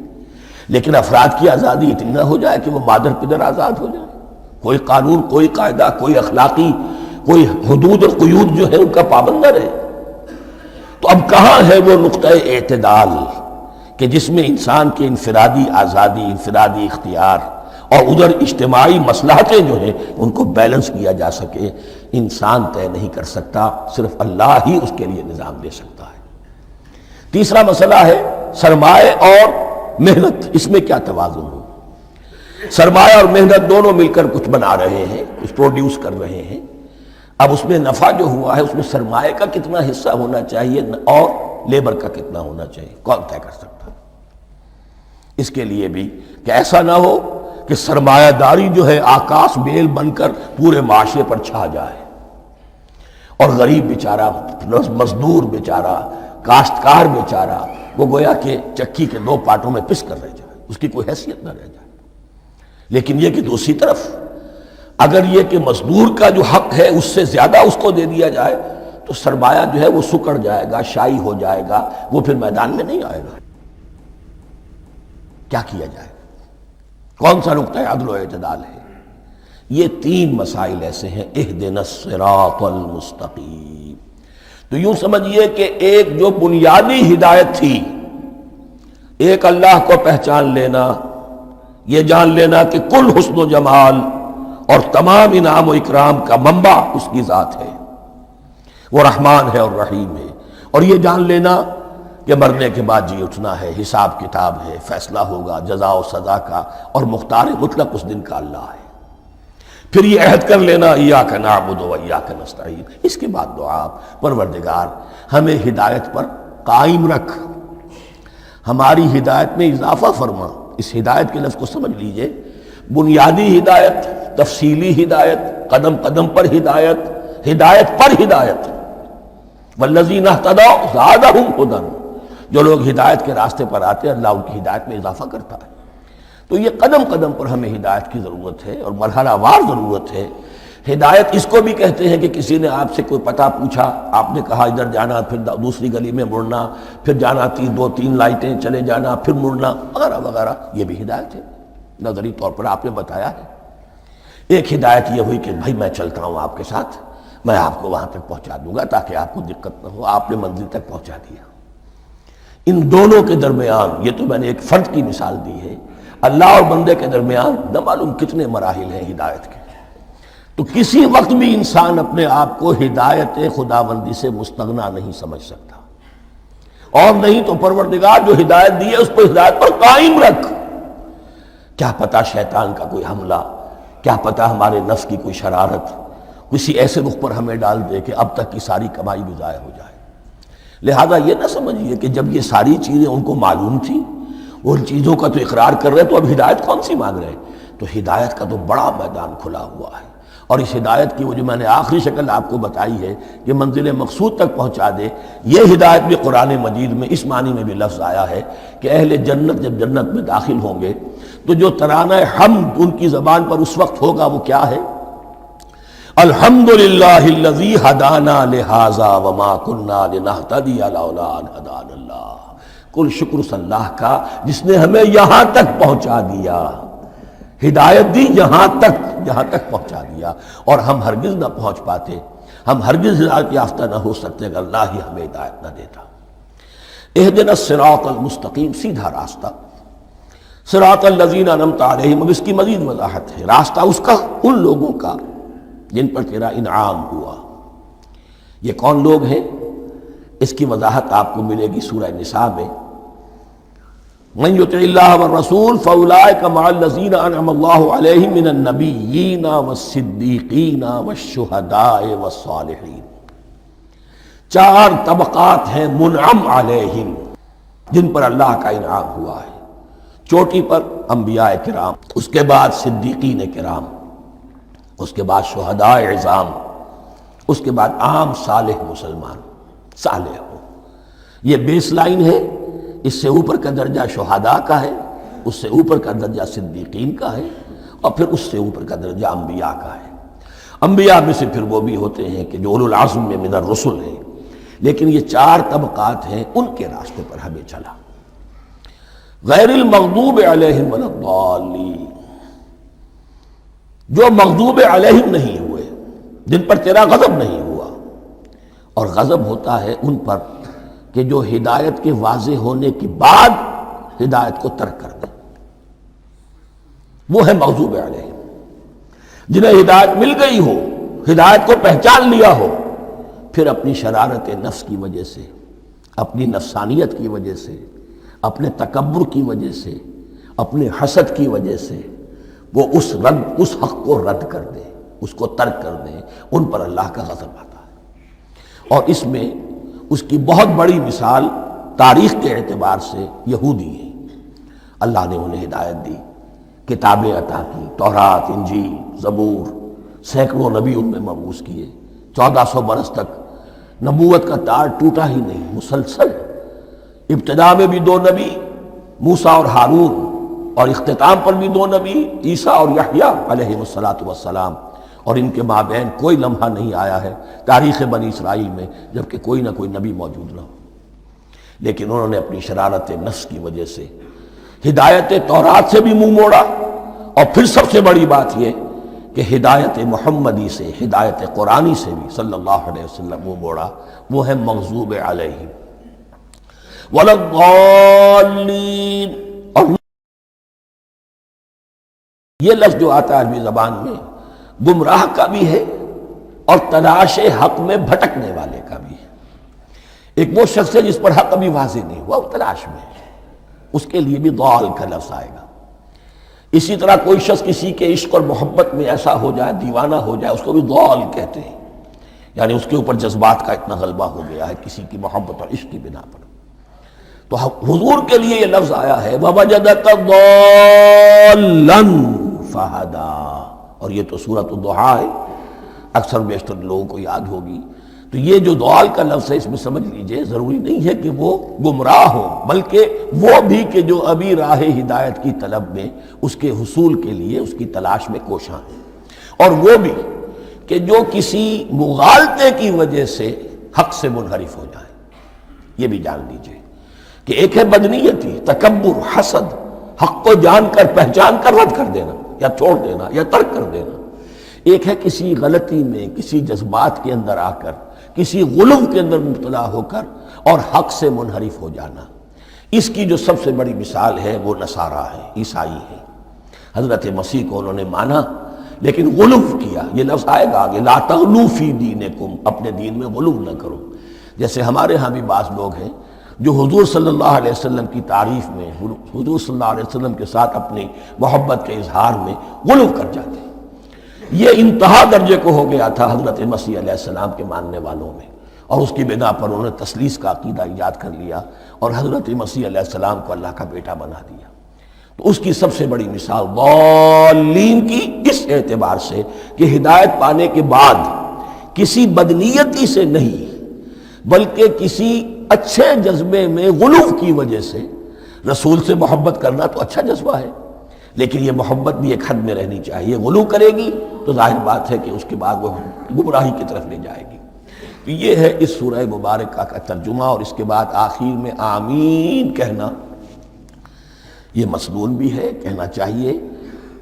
لیکن افراد کی آزادی اتنی نہ ہو جائے کہ وہ مادر پدر آزاد ہو جائے، کوئی قانون، کوئی قاعدہ، کوئی اخلاقی کوئی حدود اور قیود جو ہے ان کا پابند نہ رہے۔ تو اب کہاں ہے وہ نقطہ اعتدال کہ جس میں انسان کے انفرادی آزادی، انفرادی اختیار اور ادھر اجتماعی مصلحتیں جو ہیں ان کو بیلنس کیا جا سکے؟ انسان طے نہیں کر سکتا، صرف اللہ ہی اس کے لیے نظام دے سکتا ہے۔ تیسرا مسئلہ ہے سرمایہ اور محنت، اس میں کیا توازن ہو؟ سرمایہ اور محنت دونوں مل کر کچھ بنا رہے ہیں، کچھ پروڈیوس کر رہے ہیں۔ اب اس میں نفع جو ہوا ہے اس میں سرمایہ کا کتنا حصہ ہونا چاہیے اور لیبر کا کتنا ہونا چاہیے، کون طے کر سکتا ہے؟ اس کے لیے بھی کہ ایسا نہ ہو کہ سرمایہ داری جو ہے آکاش بیل بن کر پورے معاشرے پر چھا جائے اور غریب بیچارہ، مزدور بیچارہ، کاشتکار بیچارہ وہ گویا کہ چکی کے دو پارٹوں میں پس کر رہ جائے، اس کی کوئی حیثیت نہ رہ جائے۔ لیکن یہ کہ دوسری طرف اگر یہ کہ مزدور کا جو حق ہے اس سے زیادہ اس کو دے دیا جائے تو سرمایہ جو ہے وہ سکڑ جائے گا، شائی ہو جائے گا، وہ پھر میدان میں نہیں آئے گا۔ کیا کیا جائے؟ کون سا نقطہ عدل و اعتدال ہے؟ یہ تین مسائل ایسے ہیں، اہدنا الصراط المستقیم۔ تو یوں سمجھیے کہ ایک جو بنیادی ہدایت تھی، ایک اللہ کو پہچان لینا، یہ جان لینا کہ کل حسن و جمال اور تمام انعام و اکرام کا منبع اس کی ذات ہے، وہ رحمان ہے اور رحیم ہے، اور یہ جان لینا کہ مرنے کے بعد جی اٹھنا ہے، حساب کتاب ہے، فیصلہ ہوگا جزا و سزا کا، اور مختار مطلق اس دن کا اللہ ہے۔ پھر یہ عہد کر لینا ایاک نعبد و ایاک نستعین۔ اس کے بعد دعا، پروردگار ہمیں ہدایت پر قائم رکھ، ہماری ہدایت میں اضافہ فرما۔ اس ہدایت کے لفظ کو سمجھ لیجئے، بنیادی ہدایت، تفصیلی ہدایت، قدم قدم پر ہدایت، ہدایت پر ہدایت۔ والذین اہتدوا زادہم ھدی، جو لوگ ہدایت کے راستے پر آتے ہیں اللہ ان کی ہدایت میں اضافہ کرتا ہے۔ تو یہ قدم قدم پر ہمیں ہدایت کی ضرورت ہے اور مرحلہ وار ضرورت ہے۔ ہدایت اس کو بھی کہتے ہیں کہ کسی نے آپ سے کوئی پتہ پوچھا، آپ نے کہا ادھر جانا، پھر دوسری گلی میں مڑنا، پھر جانا دو تین لائٹیں چلے جانا، پھر مڑنا، وغیرہ وغیرہ، یہ بھی ہدایت ہے۔ نظری طور پر آپ نے بتایا ہے۔ ایک ہدایت یہ ہوئی کہ بھائی میں چلتا ہوں آپ کے ساتھ، میں آپ کو وہاں تک پہنچا دوں گا تاکہ آپ کو دقت نہ ہو، آپ نے منزل تک پہنچا دیا۔ ان دونوں کے درمیان، یہ تو میں نے ایک فرد کی مثال دی ہے، اللہ اور بندے کے درمیان نہ معلوم کتنے مراحل ہیں ہدایت کے۔ تو کسی وقت بھی انسان اپنے آپ کو ہدایت خداوندی سے مستغنا نہیں سمجھ سکتا، اور نہیں تو پروردگار جو ہدایت دی ہے اس پر ہدایت پر قائم رکھ۔ کیا پتہ شیطان کا کوئی حملہ، کیا پتہ ہمارے نفس کی کوئی شرارت کسی ایسے رخ پر ہمیں ڈال دے کہ اب تک کی ساری کمائی بھی ضائع ہو جائے۔ لہذا یہ نہ سمجھیے کہ جب یہ ساری چیزیں ان کو معلوم تھیں، وہ ان چیزوں کا تو اقرار کر رہے تو اب ہدایت کون سی مانگ رہے ہیں؟ تو ہدایت کا تو بڑا میدان کھلا ہوا ہے، اور اس ہدایت کی وہ جو میں نے آخری شکل آپ کو بتائی ہے کہ منزل مقصود تک پہنچا دے، یہ ہدایت بھی قرآن مجید میں اس معنی میں بھی لفظ آیا ہے کہ اہل جنت جب جنت میں داخل ہوں گے تو جو ترانہ حمد ان کی زبان پر اس وقت ہوگا وہ کیا ہے؟ الحمدللہ الذی ہدانا لہذا وما کنا لنہتدی لولا ان ہدانا اللہ۔ کل شکر اس اللہ کا جس نے ہمیں یہاں تک پہنچا دیا، ہدایت دی یہاں تک پہنچا دیا، اور ہم ہرگز نہ پہنچ پاتے، ہم ہرگز ہدایت یافتہ نہ ہو سکتے اگر اللہ ہی ہمیں ہدایت نہ دیتا۔ اہدنا الصراط المستقیم، سیدھا راستہ، صراط الذین انعمت علیہم۔ اب اس کی مزید وضاحت ہے، راستہ اس کا ان لوگوں کا جن پر تیرا انعام ہوا۔ یہ کون لوگ ہیں؟ اس کی وضاحت آپ کو ملے گی سورہ نساء میں، من یطع اللہ والرسول فاولئک مع الذین انعم اللہ علیہم من النبیین والصدیقین والشہداء والصالحین۔ 4 طبقات ہیں منعم علیہم، جن پر اللہ کا انعام ہوا ہے۔ چوٹی پر انبیاء کرام، اس کے بعد صدیقین کرام، اس کے بعد شہداء عظام، اس کے بعد عام صالح مسلمان، صالح ہو۔ یہ بیس لائن ہے۔ اس سے اوپر کا درجہ شہداء کا ہے، اس سے اوپر کا درجہ صدیقین کا ہے، اور پھر اس سے اوپر کا درجہ انبیاء کا ہے۔ انبیاء میں سے پھر وہ بھی ہوتے ہیں کہ جو اولو العزم میں من الرسل ہیں، لیکن یہ 4 طبقات ہیں، ان کے راستے پر ہمیں چلا۔ غیر المغضوب علیہم ولا الضالین، جو مغضوب علیہم نہیں ہوئے، جن پر تیرا غضب نہیں ہوا۔ اور غضب ہوتا ہے ان پر کہ جو ہدایت کے واضح ہونے کے بعد ہدایت کو ترک کر دیں، وہ ہے مغضوب علیہم۔ جنہیں ہدایت مل گئی ہو، ہدایت کو پہچان لیا ہو، پھر اپنی شرارت نفس کی وجہ سے، اپنی نفسانیت کی وجہ سے، اپنے تکبر کی وجہ سے، اپنے حسد کی وجہ سے وہ اس حق کو رد کر دیں، اس کو ترک کر دیں، ان پر اللہ کا غضب آتا ہے۔ اور اس میں اس کی بہت بڑی مثال تاریخ کے اعتبار سے یہودی ہیں۔ اللہ نے انہیں ہدایت دی، کتابیں عطا کی، تورات، انجیل، زبور، سینکڑوں نبی ان میں مبعوث کیے، 1400 برس تک نبوت کا تار ٹوٹا ہی نہیں، مسلسل۔ ابتدا میں بھی 2 نبی، موسیٰ اور ہارون، اور اختتام پر بھی 2 نبی، عیسیٰ اور یحییٰ علیہ السلام، اور ان کے مابین کوئی لمحہ نہیں آیا ہے تاریخ بنی اسرائیل میں جبکہ کوئی نہ کوئی نبی موجود نہ ہو۔ لیکن انہوں نے اپنی شرارت نفس کی وجہ سے ہدایت تورات سے بھی منہ موڑا، اور پھر سب سے بڑی بات یہ کہ ہدایت محمدی سے، ہدایت قرآنی سے بھی صلی اللہ علیہ وسلم منہ موڑا۔ وہ ہے مغضوب علیہم ولا الضالین۔ اور یہ لفظ جو آتا ہے عربی زبان میں گمراہ کا بھی ہے اور تلاش حق میں بھٹکنے والے کا بھی ہے۔ ایک وہ شخص ہے جس پر حق ابھی واضح نہیں ہوا، وہ تلاش میں ہے، اس کے لیے بھی ضال کا لفظ آئے گا۔ اسی طرح کوئی شخص کسی کے عشق اور محبت میں ایسا ہو جائے، دیوانہ ہو جائے، اس کو بھی ضال کہتے ہیں، یعنی اس کے اوپر جذبات کا اتنا غلبہ ہو گیا ہے کسی کی محبت اور عشق کی بنا پر۔ تو حضور کے لیے یہ لفظ آیا ہے وَوَجَدَكَ ضَالًّا فَهَدَىٰ، اور یہ تو سورۃ الضحیٰ ہے، اکثر بیشتر لوگوں کو یاد ہوگی۔ تو یہ جو ضال کا لفظ ہے، اس میں سمجھ لیجئے ضروری نہیں ہے کہ وہ گمراہ ہو، بلکہ وہ بھی کہ جو ابھی راہ ہدایت کی طلب میں، اس کے حصول کے لیے اس کی تلاش میں کوشاں ہیں، اور وہ بھی کہ جو کسی مغالطے کی وجہ سے حق سے منحرف ہو جائے۔ یہ بھی جان لیجئے کہ ایک ہے بدنیتی، تکبر، حسد، حق کو جان کر پہچان کر رد کر دینا یا چھوڑ دینا یا ترک کر دینا۔ ایک ہے کسی غلطی میں، کسی جذبات کے اندر آ کر، کسی غلو کے اندر مبتلا ہو کر اور حق سے منحرف ہو جانا۔ اس کی جو سب سے بڑی مثال ہے وہ نصارہ ہے، عیسائی ہے۔ حضرت مسیح کو انہوں نے مانا لیکن غلو کیا۔ یہ لفظ آئے گا آگے، لا تغلو فی دینکم، اپنے دین میں غلو نہ کرو۔ جیسے ہمارے ہاں بھی بعض لوگ ہیں جو حضور صلی اللہ علیہ وسلم کی تعریف میں، حضور صلی اللہ علیہ وسلم کے ساتھ اپنی محبت کے اظہار میں غلو کر جاتے ہیں۔ یہ انتہا درجے کو ہو گیا تھا حضرت مسیح علیہ السلام کے ماننے والوں میں، اور اس کی بنا پر انہوں نے تثلیث کا عقیدہ ایجاد کر لیا اور حضرت مسیح علیہ السلام کو اللہ کا بیٹا بنا دیا۔ تو اس کی سب سے بڑی مثال ضالین کی اس اعتبار سے کہ ہدایت پانے کے بعد کسی بدنیتی سے نہیں بلکہ کسی اچھے جذبے میں غلو کی وجہ سے، رسول سے محبت کرنا تو اچھا جذبہ ہے، لیکن یہ محبت بھی ایک حد میں رہنی چاہیے۔ غلو کرے گی تو ظاہر بات ہے کہ اس کے بعد وہ گمراہی کی طرف لے جائے گی۔ تو یہ ہے اس سورہ مبارکہ کا ترجمہ، اور اس کے بعد آخر میں آمین کہنا یہ مسنون بھی ہے، کہنا چاہیے۔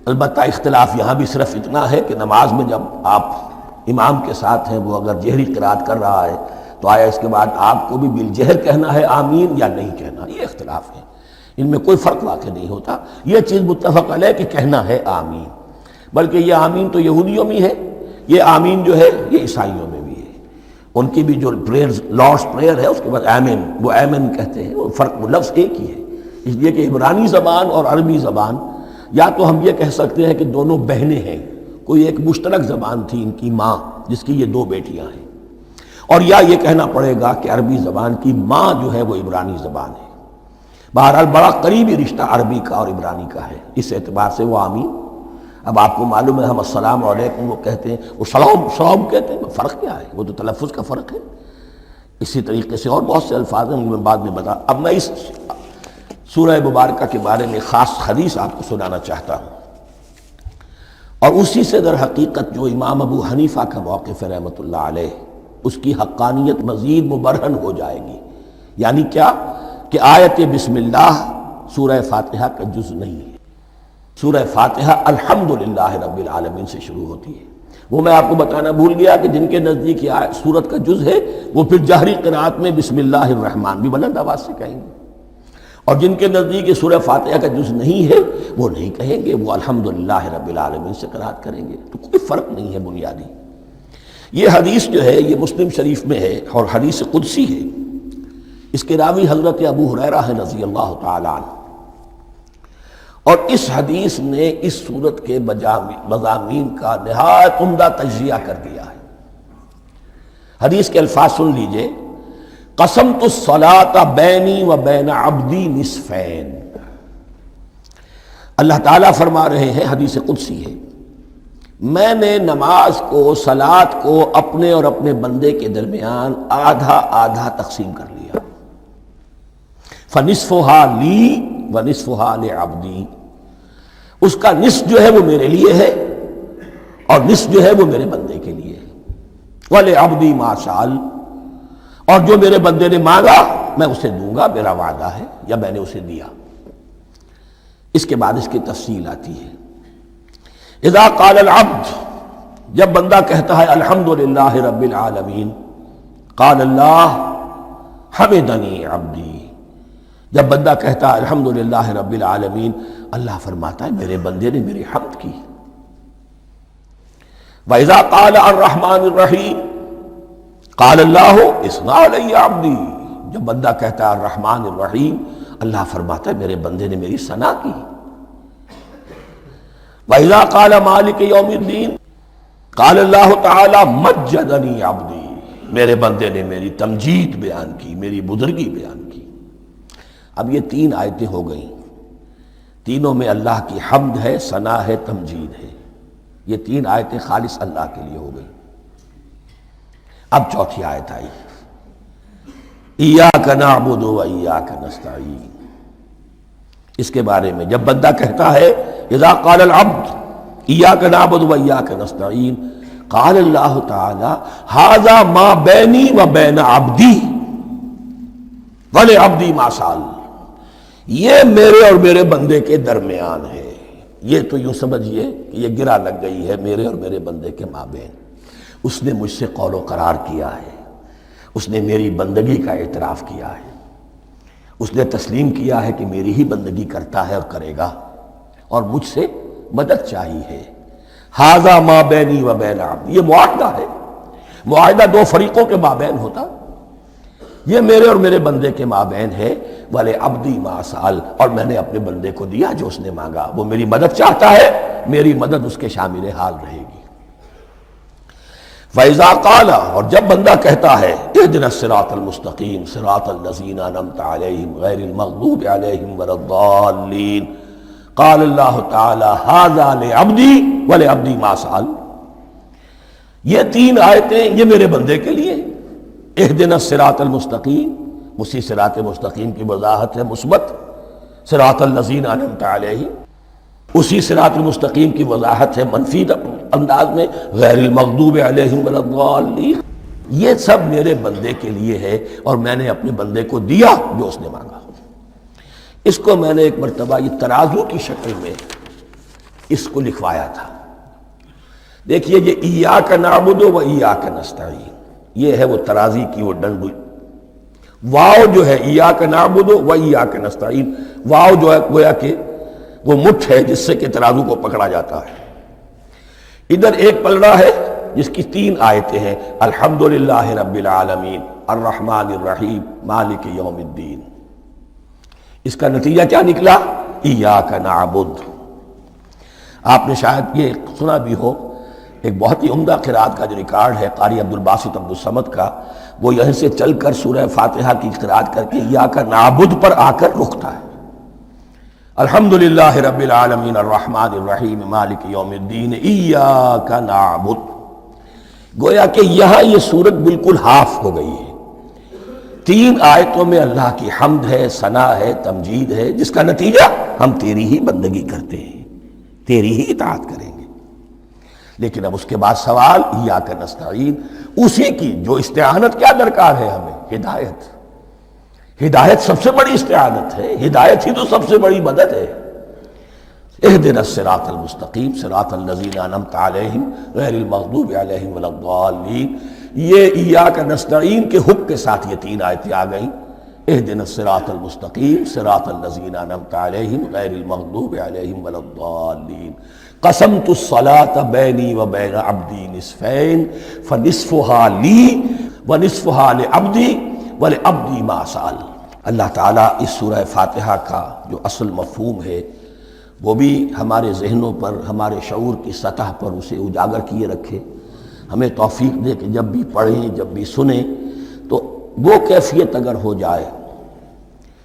البتہ اختلاف یہاں بھی صرف اتنا ہے کہ نماز میں جب آپ امام کے ساتھ ہیں، وہ اگر جہری قرات کر رہا ہے تو آیا اس کے بعد آپ کو بھی بالجہر کہنا ہے آمین یا نہیں کہنا، یہ اختلاف ہے، ان میں کوئی فرق واقع نہیں ہوتا۔ یہ چیز متفق علیہ کہ کہنا ہے آمین، بلکہ یہ آمین تو یہودیوں میں ہے، یہ آمین جو ہے یہ عیسائیوں میں بھی ہے۔ ان کی بھی جو پریئر، لارڈس پریئر ہے، اس کے بعد آمین، وہ آمین کہتے ہیں، وہ فرق، وہ لفظ ایک ہی ہے، اس لیے کہ عبرانی زبان اور عربی زبان، یا تو ہم یہ کہہ سکتے ہیں کہ دونوں بہنیں ہیں، کوئی ایک مشترک زبان تھی ان کی ماں جس کی یہ 2 بیٹیاں ہیں، اور یا یہ کہنا پڑے گا کہ عربی زبان کی ماں جو ہے وہ عبرانی زبان ہے۔ بہرحال بڑا قریبی رشتہ عربی کا اور عبرانی کا ہے، اس اعتبار سے وہ آمین۔ اب آپ کو معلوم ہے ہم السلام علیکم وہ کہتے ہیں، وہ سلام کہتے ہیں، فرق کیا ہے؟ وہ تو تلفظ کا فرق ہے۔ اسی طریقے سے اور بہت سے الفاظ ہیں، میں بعد میں بتا۔ اب میں اس سورہ مبارکہ کے بارے میں خاص حدیث آپ کو سنانا چاہتا ہوں، اور اسی سے در حقیقت جو امام ابو حنیفہ کا موقف ہے رحمۃ اللہ علیہ، اس کی حقانیت مزید مبرہن ہو جائے گی۔ یعنی کیا کہ آیت بسم اللہ سورہ فاتحہ کا جز نہیں ہے۔ سورہ فاتحہ الحمدللہ رب العالمین سے شروع ہوتی ہے۔ وہ میں آپ کو بتانا بھول گیا کہ جن کے نزدیک یہ سورت کا جز ہے وہ پھر جہری قرات میں بسم اللہ الرحمن بھی بلند آواز سے کہیں گے، اور جن کے نزدیک یہ سورہ فاتحہ کا جز نہیں ہے وہ نہیں کہیں گے، وہ الحمدللہ رب العالمین سے قرات کریں گے۔ تو کوئی فرق نہیں ہے بنیادی۔ یہ حدیث جو ہے یہ مسلم شریف میں ہے اور حدیث قدسی ہے۔ اس کے راوی حضرت ابو ہریرہ ہے رضی اللہ تعالی عنہ، اور اس حدیث نے اس سورت کے مضامین کا نہایت عمدہ تجزیہ کر دیا ہے۔ حدیث کے الفاظ سن لیجئے، قسمت الصلاۃ بینی و بین عبدی نصفین۔ اللہ تعالیٰ فرما رہے ہیں، حدیث قدسی ہے، میں نے نماز کو، صلاۃ کو اپنے اور اپنے بندے کے درمیان آدھا آدھا تقسیم کر لیا۔ فنصفها لی ونصفها لعبدی، اس کا نصف جو ہے وہ میرے لیے ہے اور نصف جو ہے وہ میرے بندے کے لیے ہے۔ وَلِعَبْدِي مَا سَأَلَ، اور جو میرے بندے نے مانگا میں اسے دوں گا، میرا وعدہ ہے یا میں نے اسے دیا۔ اس کے بعد اس کی تفصیل آتی ہے، اذا قال العبد، جب بندہ کہتا ہے الحمدللہ رب العالمین، قال اللہ حمدنی عبدی، جب بندہ کہتا ہے الحمدللہ رب العالمین، اللہ فرماتا ہے میرے بندے نے میری حمد کی۔ وَإِذَا قَالَ الرَّحْمَنِ الرَّحِيمِ قَالَ اللَّهُ اثْنَى عَلَيَّ عَبْدِي، جب بندہ کہتا ہے الرحمن الرحیم، اللہ فرماتا ہے میرے بندے نے میری ثنا کی۔ وَإِذَا قَالَ مَالِكَ يَوْمِ الدِّينِ قَالَ اللَّهُ تَعَالَى مَجَّدَنِي عَبْدِي، میرے بندے نے میری تمجید بیان کی، میری بزرگی بیان کی۔ اب یہ تین آیتیں ہو گئیں، تینوں میں اللہ کی حمد ہے، ثنا ہے، تمجید ہے۔ یہ تین آیتیں خالص اللہ کے لیے ہو گئیں۔ اب چوتھی آیت آئی، ایاک نعبد و ایاک نستعین۔ اس کے بارے میں جب بندہ کہتا ہے اذا قال العبد ایاک نعبد و ایاک نستعین، قال اللہ تعالی ھذا ما بینی و بین عبدی ولعبدی ما سأل، یہ میرے اور میرے بندے کے درمیان ہے۔ یہ تو یوں سمجھئے کہ یہ گرہ لگ گئی ہے میرے اور میرے بندے کے مابین۔ اس نے مجھ سے قول و قرار کیا ہے، اس نے میری بندگی کا اعتراف کیا ہے، اس نے تسلیم کیا ہے کہ میری ہی بندگی کرتا ہے اور کرے گا، اور مجھ سے مدد چاہیے ہے۔ ھذا ما بینی و بین عبدی، یہ معاہدہ ہے۔ معاہدہ دو فریقوں کے مابین ہوتا، یہ میرے اور میرے بندے کے مابین ہے۔ وَلِعَبْدِي مَا سَأَلَ، اور میں نے اپنے بندے کو دیا جو اس نے مانگا، وہ میری مدد چاہتا ہے، میری مدد اس کے شامل حال رہے گی۔ فَإِذَا قَالَ، اور جب بندہ کہتا ہے اهْدِنَا الصِّرَاطَ الْمُسْتَقِيمَ صِرَاطَ الَّذِينَ أَنْعَمْتَ عَلَيْهِمْ غَيْرِ الْمَغْضُوبِ عَلَيْهِمْ وَلَا الضَّالِّينَ، قَالَ اللَّهُ تَعَالَى هَذَا لِعَبْدِي وَلِعَبْدِي مَا سَأَلَ۔ یہ تین آیتیں یہ میرے بندے کے لیے، اهْدِنَا الصِّرَاطَ الْمُسْتَقِيمَ، اسی صراط مستقیم کی وضاحت ہے مثبت، صراط الذین انعمت علیہم، اسی صراط المستقیم کی وضاحت ہے منفی انداز میں، غیر المغضوب علیہم ولا الضالین۔ یہ سب میرے بندے کے لیے ہے اور میں نے اپنے بندے کو دیا جو اس نے مانگا۔ اس کو میں نے ایک مرتبہ یہ ترازو کی شکل میں اس کو لکھوایا تھا۔ دیکھیے یہ ایاک نعبد و ایاک نستعین، یہ ہے وہ ترازی کی وہ ڈنڈ، واو جو ہے ایاک نعبد و ایاک نستعین، واو جو ہے گویا کہ وہ مٹھ ہے جس سے کہ ترازو کو پکڑا جاتا ہے۔ ادھر ایک پلڑا ہے جس کی تین آیتیں ہیں، الحمدللہ رب العالمین، الرحمن الرحیم، مالک یوم الدین۔ اس کا نتیجہ کیا نکلا؟ ایاک نعبد۔ آپ نے شاید یہ سنا بھی ہو ایک بہت ہی عمدہ قرات کا جو ریکارڈ ہے قاری عبدالباسط عبدالصمد کا، وہ یہیں سے چل کر سورہ فاتحہ کی قرات کر کے ایاک نعبد پر آ کر رکتا ہے۔ الحمدللہ رب العالمین الرحمن الرحیم مالک یوم الدین ایاک نعبد۔ گویا کہ یہاں یہ سورت بالکل ہاف ہو گئی ہے۔ 3 آیتوں میں اللہ کی حمد ہے، ثنا ہے، تمجید ہے، جس کا نتیجہ ہم تیری ہی بندگی کرتے ہیں، تیری ہی اطاعت کریں گے۔ لیکن اب اس کے بعد سوال ایاک نستعین، اسی کی جو استعانت کیا درکار ہے ہمیں؟ ہدایت۔ ہدایت سب سے بڑی استعانت ہے، ہدایت ہی تو سب سے بڑی مدد ہے۔ اہدنا الصراط المستقیم صراط الذین انعمت علیہم غیر المغضوب علیہم ولا الضالین۔ یہ ایاک نستعین کے حکم کے ساتھ یہ 3 آیتیں آ گئیں۔ اہدنا الصراط المستقیم صراط الذین انعمت علیہم غیر المغضوب علیہم ولا الضالین۔ قسمت الصلاۃ بینی و بین عبدی نصفین فنصفها لی ونصفها لعبدی ولعبدی ما سأل۔ اللہ تعالیٰ اس سورہ فاتحہ کا جو اصل مفہوم ہے وہ بھی ہمارے ذہنوں پر، ہمارے شعور کی سطح پر اسے اجاگر کیے رکھے، ہمیں توفیق دے کہ جب بھی پڑھیں، جب بھی سنیں تو وہ کیفیت اگر ہو جائے۔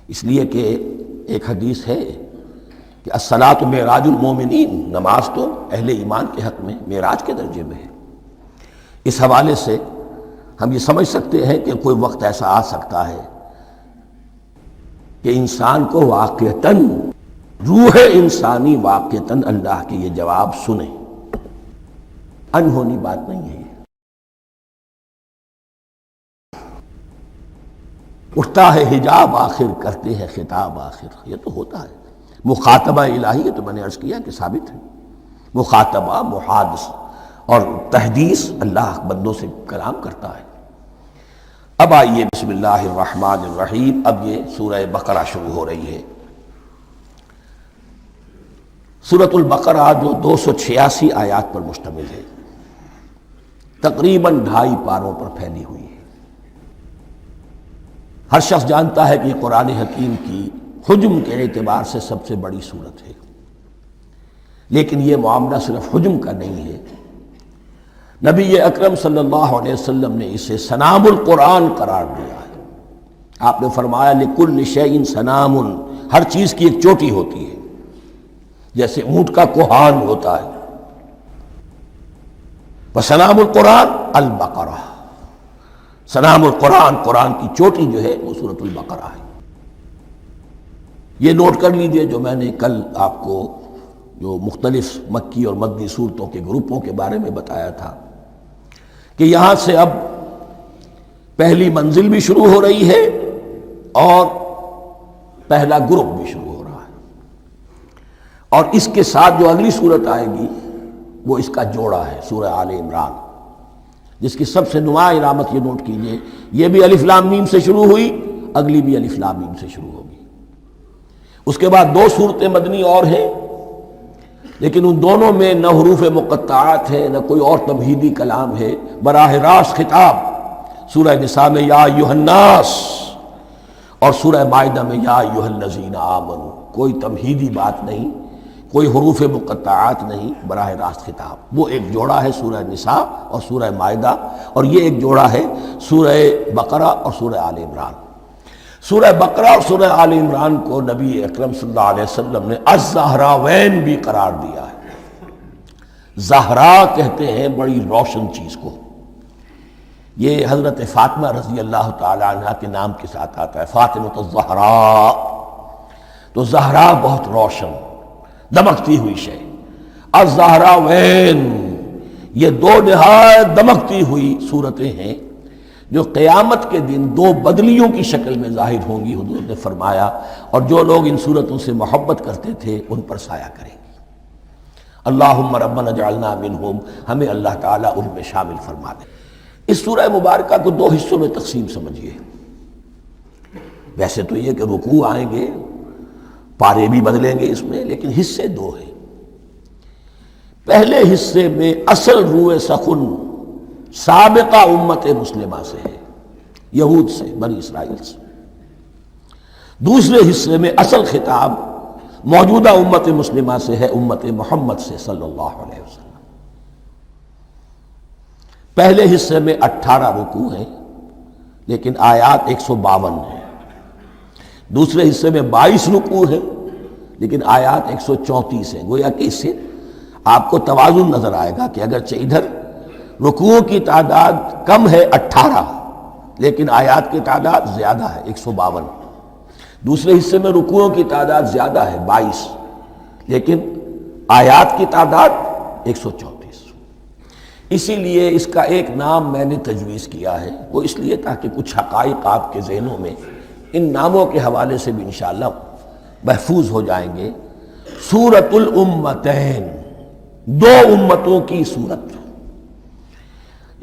اس لیے کہ ایک حدیث ہے کہ الصلاۃ معراج المومنین، نماز تو اہل ایمان کے حق میں معراج کے درجے میں ہے۔ اس حوالے سے ہم یہ سمجھ سکتے ہیں کہ کوئی وقت ایسا آ سکتا ہے کہ انسان کو واقعتاً، روح انسانی واقعتاً اللہ کے یہ جواب سنے۔ انہونی بات نہیں ہے۔ اٹھتا ہے حجاب آخر، کرتے ہیں خطاب آخر، یہ تو ہوتا ہے۔ مخاطبہ الہی، یہ تو میں نے عرض کیا کہ ثابت ہے۔ مخاطبہ، محادث اور تحدیث، اللہ بندوں سے کلام کرتا ہے۔ اب آئیے بسم اللہ الرحمن الرحیم، اب یہ سورہ بقرہ شروع ہو رہی ہے۔ سورۃ البقرہ جو 286 آیات پر مشتمل ہے، تقریباً 2.5 پاروں پر پھیلی ہوئی ہے۔ ہر شخص جانتا ہے کہ یہ قرآن حکیم کی حجم کے اعتبار سے سب سے بڑی سورت ہے، لیکن یہ معاملہ صرف حجم کا نہیں ہے۔ نبی اکرم صلی اللہ علیہ وسلم نے اسے سنام القرآن قرار دیا ہے۔ آپ نے فرمایا لکل شیء سنام، ہر چیز کی ایک چوٹی ہوتی ہے، جیسے اونٹ کا کوہان ہوتا ہے۔ وسنام القرآن البقرہ، سنام القرآن، قرآن کی چوٹی جو ہے وہ سورۃ البقرہ ہے۔ یہ نوٹ کر لیجئے جو میں نے کل آپ کو جو مختلف مکی اور مدنی صورتوں کے گروپوں کے بارے میں بتایا تھا کہ یہاں سے اب پہلی منزل بھی شروع ہو رہی ہے اور پہلا گروپ بھی شروع ہو رہا ہے، اور اس کے ساتھ جو اگلی صورت آئے گی وہ اس کا جوڑا ہے، سورہ آل عمران، جس کی سب سے نمایاں علامت یہ نوٹ کیجئے، یہ بھی الف لام میم سے شروع ہوئی، اگلی بھی الف لام میم سے شروع ہوگی۔ اس کے بعد 2 صورتیں مدنی اور ہیں، لیکن ان دونوں میں نہ حروف مقطعات ہے، نہ کوئی اور تمہیدی کلام ہے، براہ راست خطاب۔ سورہ نساء میں یا ایھا الناس اور سورہ مائدہ میں یا ایھا الذین آمنوا، کوئی تمہیدی بات نہیں، کوئی حروف مقطعات نہیں، براہ راست خطاب۔ وہ ایک جوڑا ہے سورہ نساء اور سورہ مائدہ، اور یہ ایک جوڑا ہے سورہ بقرہ اور سورہ آل عمران۔ سورہ بقرہ اور سورہ آل عمران کو نبی اکرم صلی اللہ علیہ وسلم نے الزہراوین بھی قرار دیا ہے۔ زہرا کہتے ہیں بڑی روشن چیز کو۔ یہ حضرت فاطمہ رضی اللہ تعالی عنہ کے نام کے ساتھ آتا ہے، فاطمۃ الزہراء، تو زہرا بہت روشن، دمکتی ہوئی شے۔ الزہراوین، یہ 2 نہایت دمکتی ہوئی صورتیں ہیں جو قیامت کے دن 2 بدلیوں کی شکل میں ظاہر ہوں گی، حضور نے فرمایا، اور جو لوگ ان صورتوں سے محبت کرتے تھے ان پر سایہ کریں گی۔ اللہم ربنا اجعلنا منہم، ہمیں اللہ تعالیٰ ان میں شامل فرما دے۔ اس سورہ مبارکہ کو 2 حصوں میں تقسیم سمجھیے۔ ویسے تو یہ کہ رکوع آئیں گے، پارے بھی بدلیں گے اس میں، لیکن حصے 2 ہیں۔ پہلے حصے میں اصل روح سخن سابقہ امت مسلمہ سے ہے، یہود سے، بنی اسرائیل سے۔ دوسرے حصے میں اصل خطاب موجودہ امت مسلمہ سے ہے، امت محمد سے صلی اللہ علیہ وسلم۔ پہلے حصے میں 18 رکوع ہیں لیکن آیات 152 ہیں، دوسرے حصے میں 22 رکوع ہیں لیکن آیات 134 ہیں۔ گویا کہ اس سے آپ کو توازن نظر آئے گا کہ اگرچہ ادھر رکوعوں کی تعداد کم ہے 18 لیکن آیات کی تعداد زیادہ ہے 152، دوسرے حصے میں رکوعوں کی تعداد زیادہ ہے 22 لیکن آیات کی تعداد 134۔ اسی لیے اس کا ایک نام میں نے تجویز کیا ہے، وہ اس لیے تاکہ کچھ حقائق آپ کے ذہنوں میں ان ناموں کے حوالے سے بھی انشاءاللہ محفوظ ہو جائیں گے۔ سورۃ الامتین، دو امتوں کی سورت،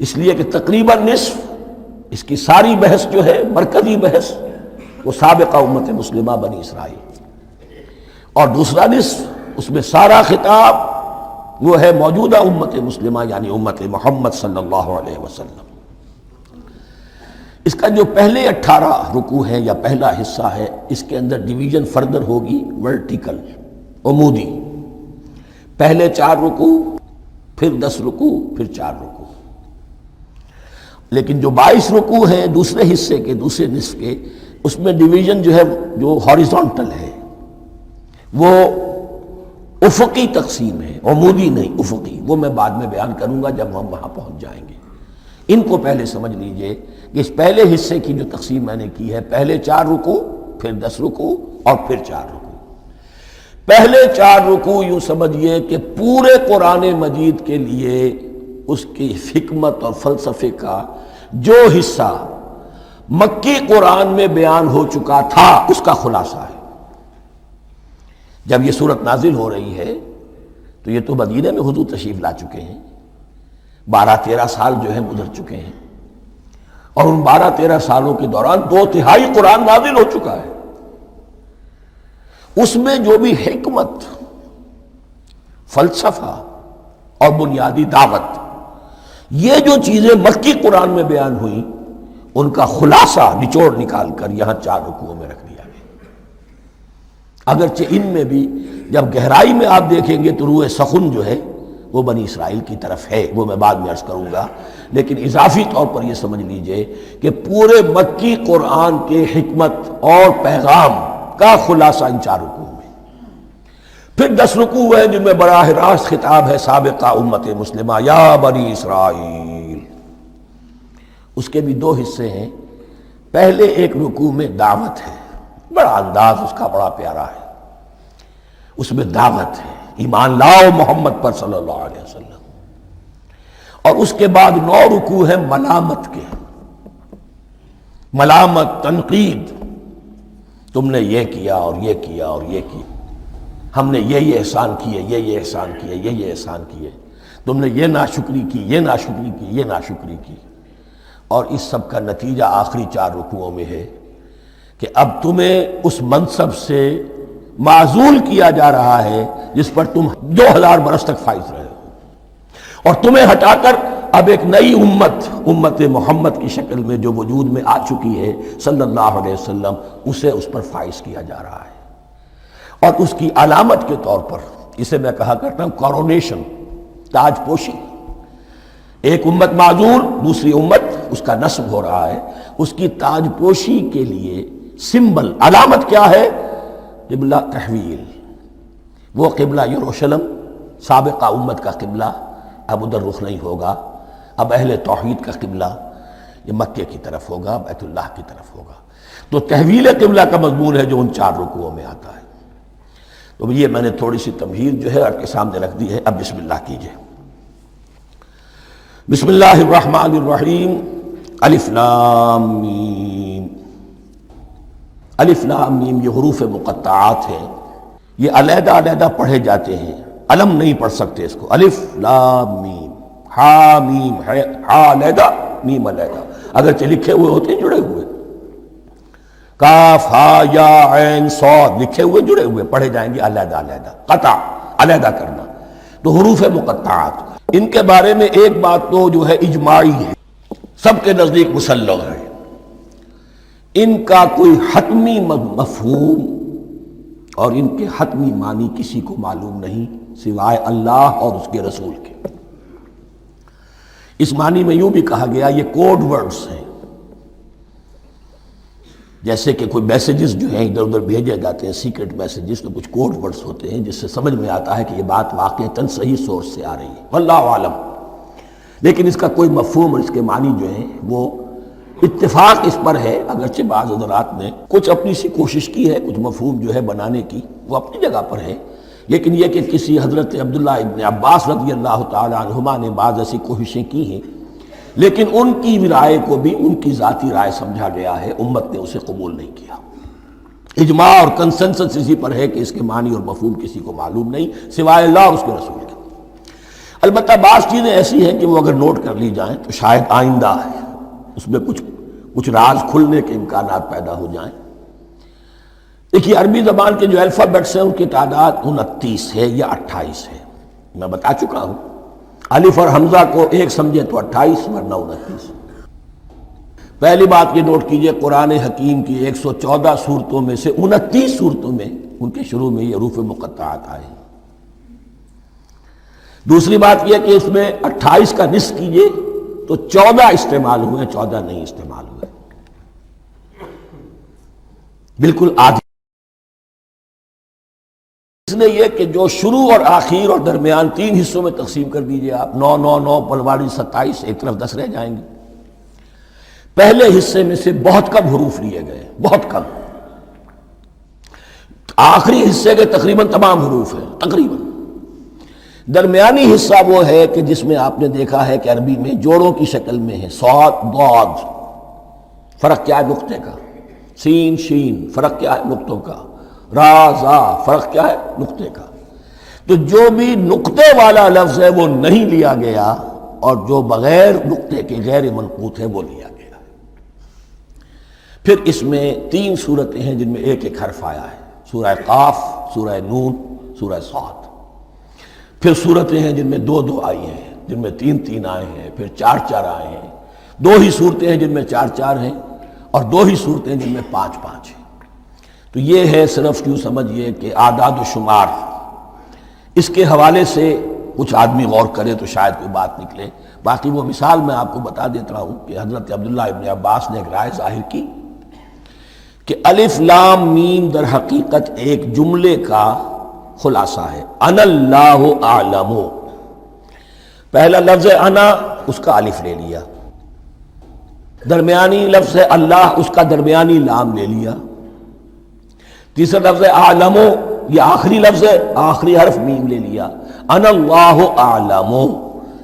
اس لیے کہ تقریباً نصف اس کی ساری بحث جو ہے، مرکزی بحث، وہ سابقہ امت مسلمہ بنی اسرائیل، اور دوسرا نصف اس میں سارا خطاب وہ ہے موجودہ امت مسلمہ یعنی امت محمد صلی اللہ علیہ وسلم۔ اس کا جو پہلے 18 رکوع ہے یا پہلا حصہ ہے، اس کے اندر ڈویژن فردر ہوگی ورٹیکل، عمودی، پہلے 4 رکوع، پھر 10 رکوع، پھر 4 رکوع۔ لیکن جو 22 رکوع ہیں دوسرے حصے کے، دوسرے نصف کے، اس میں ڈویژن جو ہے جو ہاریزونٹل ہے، وہ افقی تقسیم ہے، عمودی نہیں، افقی، وہ میں بعد میں بیان کروں گا جب ہم وہاں پہنچ جائیں گے۔ ان کو پہلے سمجھ لیجئے کہ اس پہلے حصے کی جو تقسیم میں نے کی ہے، پہلے 4 رکوع، پھر 10 رکوع اور پھر 4 رکوع۔ پہلے 4 رکوع یوں سمجھیے کہ پورے قرآن مجید کے لیے اس کی حکمت اور فلسفے کا جو حصہ مکی قرآن میں بیان ہو چکا تھا اس کا خلاصہ ہے۔ جب یہ صورت نازل ہو رہی ہے تو یہ تو مدینہ میں حضور تشریف لا چکے ہیں، 12-13 سال جو ہے گزر چکے ہیں، اور ان 12-13 سالوں کے دوران 2/3 قرآن نازل ہو چکا ہے۔ اس میں جو بھی حکمت، فلسفہ اور بنیادی دعوت، یہ جو چیزیں مکی قرآن میں بیان ہوئیں، ان کا خلاصہ نچوڑ نکال کر یہاں 4 رکوعوں میں رکھ دیا گیا۔ اگرچہ ان میں بھی جب گہرائی میں آپ دیکھیں گے تو روح سخن جو ہے وہ بنی اسرائیل کی طرف ہے، وہ میں بعد میں عرض کروں گا، لیکن اضافی طور پر یہ سمجھ لیجئے کہ پورے مکی قرآن کے حکمت اور پیغام کا خلاصہ ان 4 رکوعوں میں۔ پھر 10 رکوع ہیں جن میں براہ راست خطاب ہے سابقہ امت مسلمہ، یا بنی اسرائیل۔ اس کے بھی 2 حصے ہیں، پہلے ایک رکوع میں دعوت ہے، بڑا انداز اس کا بڑا پیارا ہے، اس میں دعوت ہے، ایمان لاؤ محمد پر صلی اللہ علیہ وسلم، اور اس کے بعد 9 رکوع ہیں ملامت کے، ملامت، تنقید، تم نے یہ کیا اور یہ کیا اور یہ کیا، ہم نے یہ احسان کیے، یہ احسان کیے، یہ احسان کیے، تم نے یہ ناشکری کی، یہ ناشکری کی، یہ ناشکری کی۔ اور اس سب کا نتیجہ آخری 4 رکوعوں میں ہے کہ اب تمہیں اس منصب سے معزول کیا جا رہا ہے جس پر تم 2000 برس تک فائز رہے ہو، اور تمہیں ہٹا کر اب ایک نئی امت محمد کی شکل میں جو وجود میں آ چکی ہے صلی اللہ علیہ وسلم، اسے اس پر فائز کیا جا رہا ہے۔ اور اس کی علامت کے طور پر اسے میں کہا کرتا ہوں کورونیشن، تاج پوشی، ایک امت معزول، دوسری امت اس کا نصب ہو رہا ہے، اس کی تاج پوشی کے لیے سمبل، علامت کیا ہے؟ قبلہ تحویل، وہ قبلہ یروشلم سابقہ امت کا قبلہ اب ادھر رخ نہیں ہوگا، اب اہل توحید کا قبلہ یہ مکے کی طرف ہوگا، بیت اللہ کی طرف ہوگا۔ تو تحویل قبلہ کا مضمون ہے جو ان 4 رکوعوں میں آتا ہے۔ تو یہ میں نے تھوڑی سی تمہید جو ہے آپ کے سامنے رکھ دی ہے۔ اب بسم اللہ کیجئے۔ بسم اللہ الرحمن الرحیم، الف لام میم۔ الف لام میم یہ حروف مقطعات ہیں، یہ علیحدہ علیحدہ پڑھے جاتے ہیں، علم نہیں پڑھ سکتے اس کو۔ الف لام میم، ہا میم، ہا علیحدہ، میم علیحدہ، اگرچہ لکھے ہوئے ہوتے ہیں جڑے ہوئے، کاف ہا یا عین صاد لکھے ہوئے جڑے ہوئے، پڑھے جائیں گے علیحدہ علیحدہ، قطع علیحدہ کرنا۔ تو حروف مقطعات، ان کے بارے میں ایک بات تو جو ہے اجماعی ہے، سب کے نزدیک مسلم ہے، ان کا کوئی حتمی مفہوم اور ان کے حتمی معنی کسی کو معلوم نہیں سوائے اللہ اور اس کے رسول کے۔ اس معنی میں یوں بھی کہا گیا یہ کوڈ ورڈز ہیں، جیسے کہ کوئی میسیجز جو ہیں ادھر ادھر بھیجے جاتے ہیں سیکرٹ میسیجز، تو کچھ کوڈ ورڈز ہوتے ہیں جس سے سمجھ میں آتا ہے کہ یہ بات واقعتاً صحیح سورس سے آ رہی ہے، واللہ عالم۔ لیکن اس کا کوئی مفہوم اور اس کے معنی جو ہیں وہ اتفاق اس پر ہے، اگرچہ بعض حضرات نے کچھ اپنی سی کوشش کی ہے، کچھ مفہوم جو ہے بنانے کی وہ اپنی جگہ پر ہے، لیکن یہ کہ کسی حضرت عبداللہ ابن عباس رضی اللہ تعالی عنہما نے بعض ایسی کوششیں کی ہیں، لیکن ان کی رائے کو بھی ان کی ذاتی رائے سمجھا گیا ہے، امت نے اسے قبول نہیں کیا۔ اجماع اور کنسنسس اسی پر ہے کہ اس کے معنی اور مفہوم کسی کو معلوم نہیں سوائے اللہ اور اس کے رسول کے۔ البتہ بعض چیزیں ایسی ہیں کہ وہ اگر نوٹ کر لی جائیں تو شاید آئندہ ہے اس میں کچھ راز کھلنے کے امکانات پیدا ہو جائیں۔ دیکھیے عربی زبان کے جو الفابیٹس ہیں ان کی تعداد 29 ہے یا 28 ہے، میں بتا چکا ہوں۔ الف اور حمزہ کو ایک سمجھے تو 28 ورنہ 29۔ پہلی بات یہ نوٹ کیجئے قرآن حکیم کی 114 سورتوں میں سے 29 سورتوں میں ان کے شروع میں یہ حروف مقطعات آئے ہیں۔ دوسری بات یہ کہ اس میں 28 کا نصف کیجئے تو 14 استعمال ہوئے، 14 نہیں استعمال ہوئے، بالکل آدھی۔ اس نے یہ کہ جو شروع اور آخر اور درمیان 3 حصوں میں تقسیم کر دیجئے آپ، 9 9 9 پلواڑی 27، ایک طرف 10 رہ جائیں گے۔ پہلے حصے میں سے بہت کم حروف لیے گئے، بہت کم۔ آخری حصے کے تقریباً تمام حروف ہیں، تقریباً۔ درمیانی حصہ وہ ہے کہ جس میں آپ نے دیکھا ہے کہ عربی میں جوڑوں کی شکل میں ہے، صاد ضاد، فرق کیا ہے نقطے کا، سین شین، فرق کیا ہے نقطوں کا، را زا، فرق کیا ہے نقطے کا۔ تو جو بھی نقطے والا لفظ ہے وہ نہیں لیا گیا، اور جو بغیر نقطے کے غیر منقوط ہے وہ لیا گیا۔ پھر اس میں 3 صورتیں ہیں جن میں ایک ایک حرف آیا ہے، سورہ قاف، سورہ نون، سورہ صاد۔ پھر صورتیں ہیں جن میں 2 2 آئی ہیں، جن میں 3 3 آئے ہیں، پھر 4 4 آئے ہیں، 2 ہی صورتیں ہیں جن میں 4 4 ہیں، اور 2 ہی صورتیں جن میں 5 5 ہیں۔ تو یہ ہے صرف یوں سمجھیے کہ اعداد و شمار۔ اس کے حوالے سے کچھ آدمی غور کرے تو شاید کوئی بات نکلے۔ باقی وہ مثال میں آپ کو بتا دیتا ہوں کہ حضرت عبداللہ ابن عباس نے ایک رائے ظاہر کی کہ الف لام میم در حقیقت ایک جملے کا خلاصہ ہے، انا اللہ اعلم۔ پہلا لفظ ہے انا، اس کا الف لے لیا، درمیانی لفظ ہے اللہ، اس کا درمیانی لام لے لیا، تیسرا لفظ ہے اعلم، یہ آخری لفظ ہے، آخری حرف میم لے لیا، انا اللہ اعلم،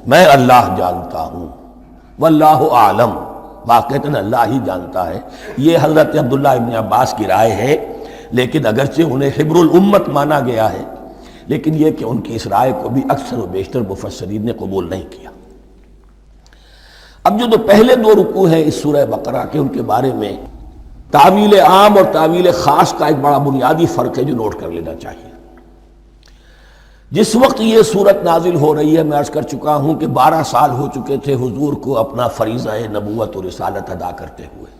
میں اللہ جانتا ہوں، واللہ اعلم، واقعتاً اللہ ہی جانتا ہے۔ یہ حضرت عبداللہ ابن عباس کی رائے ہے، لیکن اگرچہ انہیں حبر الامت مانا گیا ہے، لیکن یہ کہ ان کی اس رائے کو بھی اکثر و بیشتر مفسرین نے قبول نہیں کیا۔ اب جو پہلے 2 رکوع ہیں اس سورہ بقرہ کے، ان کے بارے میں تعویل عام اور تعویل خاص کا ایک بڑا بنیادی فرق ہے جو نوٹ کر لینا چاہیے۔ جس وقت یہ صورت نازل ہو رہی ہے، میں عرض کر چکا ہوں کہ 12 سال ہو چکے تھے حضور کو اپنا فریضہ نبوت و رسالت ادا کرتے ہوئے۔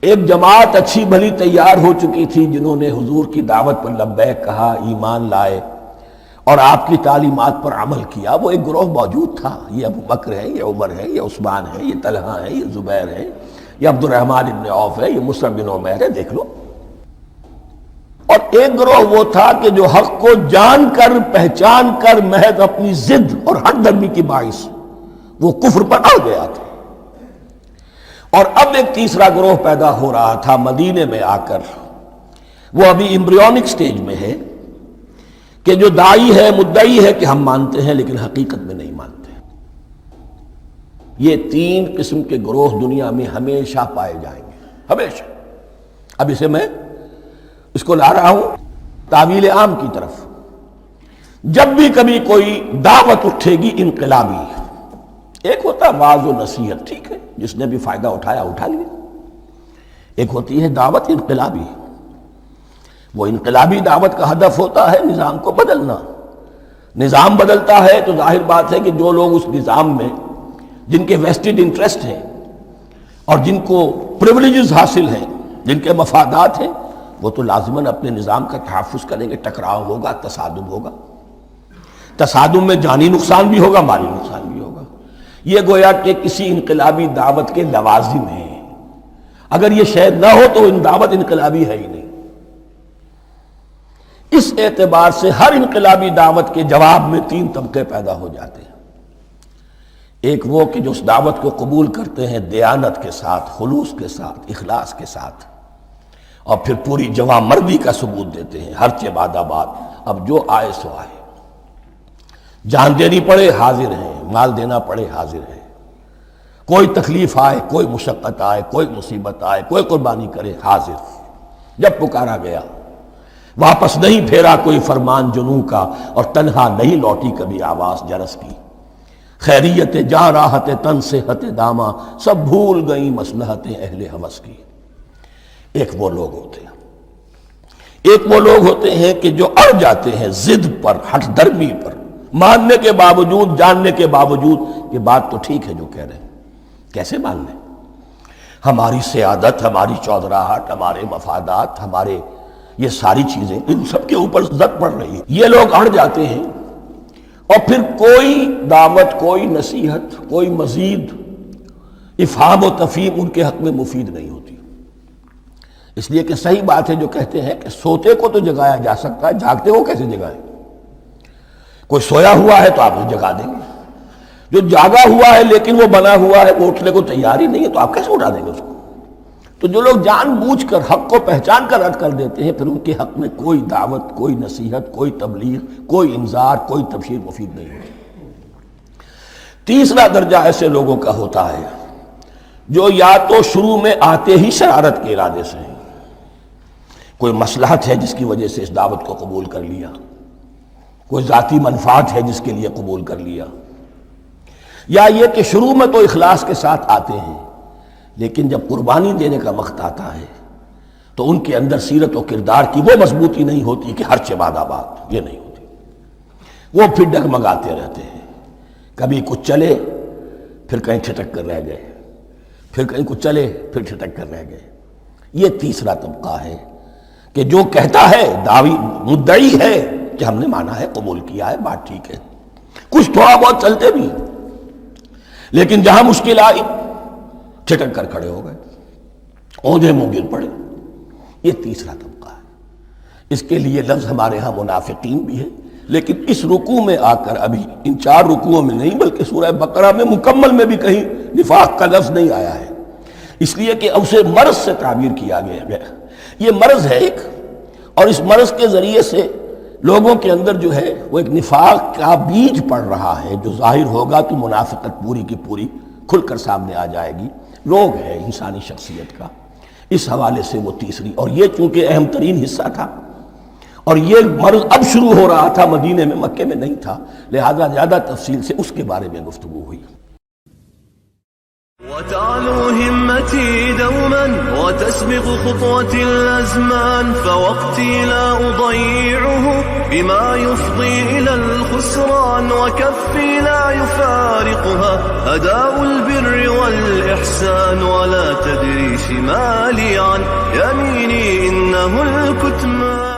ایک جماعت اچھی بھلی تیار ہو چکی تھی جنہوں نے حضور کی دعوت پر لبیک کہا، ایمان لائے اور آپ کی تعلیمات پر عمل کیا۔ وہ ایک گروہ موجود تھا، یہ ابو بکر ہے، یہ عمر ہے، یہ عثمان ہے، یہ طلحہ ہے، یہ زبیر ہے، یہ عبد الرحمن بن عوف ہے، یہ مصعب بن عمیر ہے، دیکھ لو۔ اور ایک گروہ وہ تھا کہ جو حق کو جان کر پہچان کر محض اپنی ضد اور ہٹ درمی کی باعث وہ کفر پر اڑ گیا تھا۔ اور اب ایک تیسرا گروہ پیدا ہو رہا تھا مدینے میں آ کر، وہ ابھی ایمبریونک سٹیج میں ہے، کہ جو داعی ہے، مدعی ہے کہ ہم مانتے ہیں لیکن حقیقت میں نہیں مانتے۔ یہ 3 قسم کے گروہ دنیا میں ہمیشہ پائے جائیں گے، ہمیشہ۔ اب میں اس کو لا رہا ہوں تعویل عام کی طرف۔ جب بھی کبھی کوئی دعوت اٹھے گی انقلابی، ایک ہوتا ہے واعظ و نصیحت، ٹھیک ہے، جس نے بھی فائدہ اٹھایا اٹھا لیا۔ ایک ہوتی ہے دعوت انقلابی، وہ انقلابی دعوت کا ہدف ہوتا ہے نظام کو بدلنا۔ نظام بدلتا ہے تو ظاہر بات ہے کہ جو لوگ اس نظام میں جن کے ویسٹڈ انٹرسٹ ہیں اور جن کو پریولیجز حاصل ہیں، جن کے مفادات ہیں، وہ تو لازماً اپنے نظام کا تحفظ کریں گے۔ ٹکراؤ ہوگا، تصادم ہوگا، تصادم میں جانی نقصان بھی ہوگا، مالی نقصان بھی ہوگا۔ یہ گویا کہ کسی انقلابی دعوت کے لوازم ہیں، اگر یہ شے نہ ہو تو دعوت انقلابی ہے ہی نہیں۔ اس اعتبار سے ہر انقلابی دعوت کے جواب میں 3 طبقے پیدا ہو جاتے ہیں۔ ایک وہ کہ جو اس دعوت کو قبول کرتے ہیں دیانت کے ساتھ، خلوص کے ساتھ، اخلاص کے ساتھ، اور پھر پوری جواں مردی کا ثبوت دیتے ہیں، ہر چہ بعد آباد، اب جو آئے سو آئے، جان دینی پڑے حاضر ہیں، مال دینا پڑے حاضر ہیں، کوئی تکلیف آئے، کوئی مشقت آئے، کوئی مصیبت آئے، کوئی قربانی کرے حاضر۔ جب پکارا گیا واپس نہیں پھیرا کوئی فرمان جنوں کا، اور تنہا نہیں لوٹی کبھی آواز جرس کی، خیریت جاں راحت تن صحت داما، سب بھول گئیں مصلحتیں اہل ہوس کی۔ ایک وہ لوگ ہوتے ہیں، ایک وہ لوگ ہوتے ہیں کہ جو اڑ جاتے ہیں ضد پر، ہٹ درمی پر، ماننے کے باوجود، جاننے کے باوجود کہ بات تو ٹھیک ہے جو کہہ رہے ہیں، کیسے مان لیں؟ ہماری سیادت، ہماری چودراہٹ، ہمارے مفادات، ہمارے یہ ساری چیزیں ان سب کے اوپر زد پڑ رہی ہے۔ یہ لوگ اڑ جاتے ہیں اور پھر کوئی دعوت، کوئی نصیحت، کوئی مزید افہام و تفہیم ان کے حق میں مفید نہیں ہوتی، اس لیے کہ صحیح بات ہے جو کہتے ہیں کہ سوتے کو تو جگایا جا سکتا ہے، جاگتے کو کیسے جگائیں؟ کوئی سویا ہوا ہے تو آپ اسے جگا دیں گے، جو جاگا ہوا ہے لیکن وہ بنا ہوا ہے، وہ اٹھنے کو تیار ہی نہیں ہے، تو آپ کیسے اٹھا دیں گے اس کو؟ تو جو لوگ جان بوجھ کر حق کو پہچان کر رد کر دیتے ہیں، پھر ان کے حق میں کوئی دعوت، کوئی نصیحت، کوئی تبلیغ، کوئی انذار، کوئی تبشیر مفید نہیں ہوتی۔ تیسرا درجہ ایسے لوگوں کا ہوتا ہے جو یا تو شروع میں آتے ہی شرارت کے ارادے سے ہیں، کوئی مصلحت ہے جس کی وجہ سے اس دعوت کو قبول کر لیا، کوئی ذاتی منفعت ہے جس کے لیے قبول کر لیا، یا یہ کہ شروع میں تو اخلاص کے ساتھ آتے ہیں لیکن جب قربانی دینے کا وقت آتا ہے تو ان کے اندر سیرت و کردار کی وہ مضبوطی نہیں ہوتی کہ ہر چہ بعد آباد، یہ نہیں ہوتی، وہ پھر ڈگمگاتے رہتے ہیں، کبھی کچھ چلے پھر کہیں ٹھٹک کر رہ گئے، پھر کہیں کچھ چلے پھر ٹھٹک کر رہ گئے۔ یہ تیسرا طبقہ ہے کہ جو کہتا ہے، دعوی مدعی ہے کہ ہم نے مانا ہے، قبول کیا ہے، بات ٹھیک ہے، کچھ تھوڑا بہت چلتے بھی، لیکن جہاں مشکل آئی ٹھٹک کر کھڑے ہو گئے، اوندھے منہ گر پڑے۔ یہ تیسرا طبقہ ہے۔ اس کے لیے لفظ ہمارے ہاں منافقین بھی ہے، لیکن اس رکوع میں آ کر ابھی ان 4 رکوعوں میں نہیں بلکہ سورہ بقرہ میں مکمل میں بھی کہیں نفاق کا لفظ نہیں آیا ہے، اس لیے کہ اسے مرض سے تعبیر کیا گیا۔ یہ مرض ہے ایک، اور اس مرض کے ذریعے سے لوگوں کے اندر جو ہے وہ ایک نفاق کا بیج پڑ رہا ہے، جو ظاہر ہوگا تو منافقت پوری کی پوری کھل کر سامنے آ جائے گی۔ روگ ہے انسانی شخصیت کا، اس حوالے سے وہ تیسری، اور یہ چونکہ اہم ترین حصہ تھا اور یہ مرض اب شروع ہو رہا تھا، مدینے میں، مکے میں نہیں تھا، لہذا زیادہ تفصیل سے اس کے بارے میں گفتگو ہوئی۔ وتعلو همتي دوما وتسبق خطوتي الأزمان، فوقتي لا أضيعه بما يفضي إلى الخسران، وكفي لا يفارقها أداء البر والإحسان، ولا تدري شمالي عن يميني إنه الكتمان.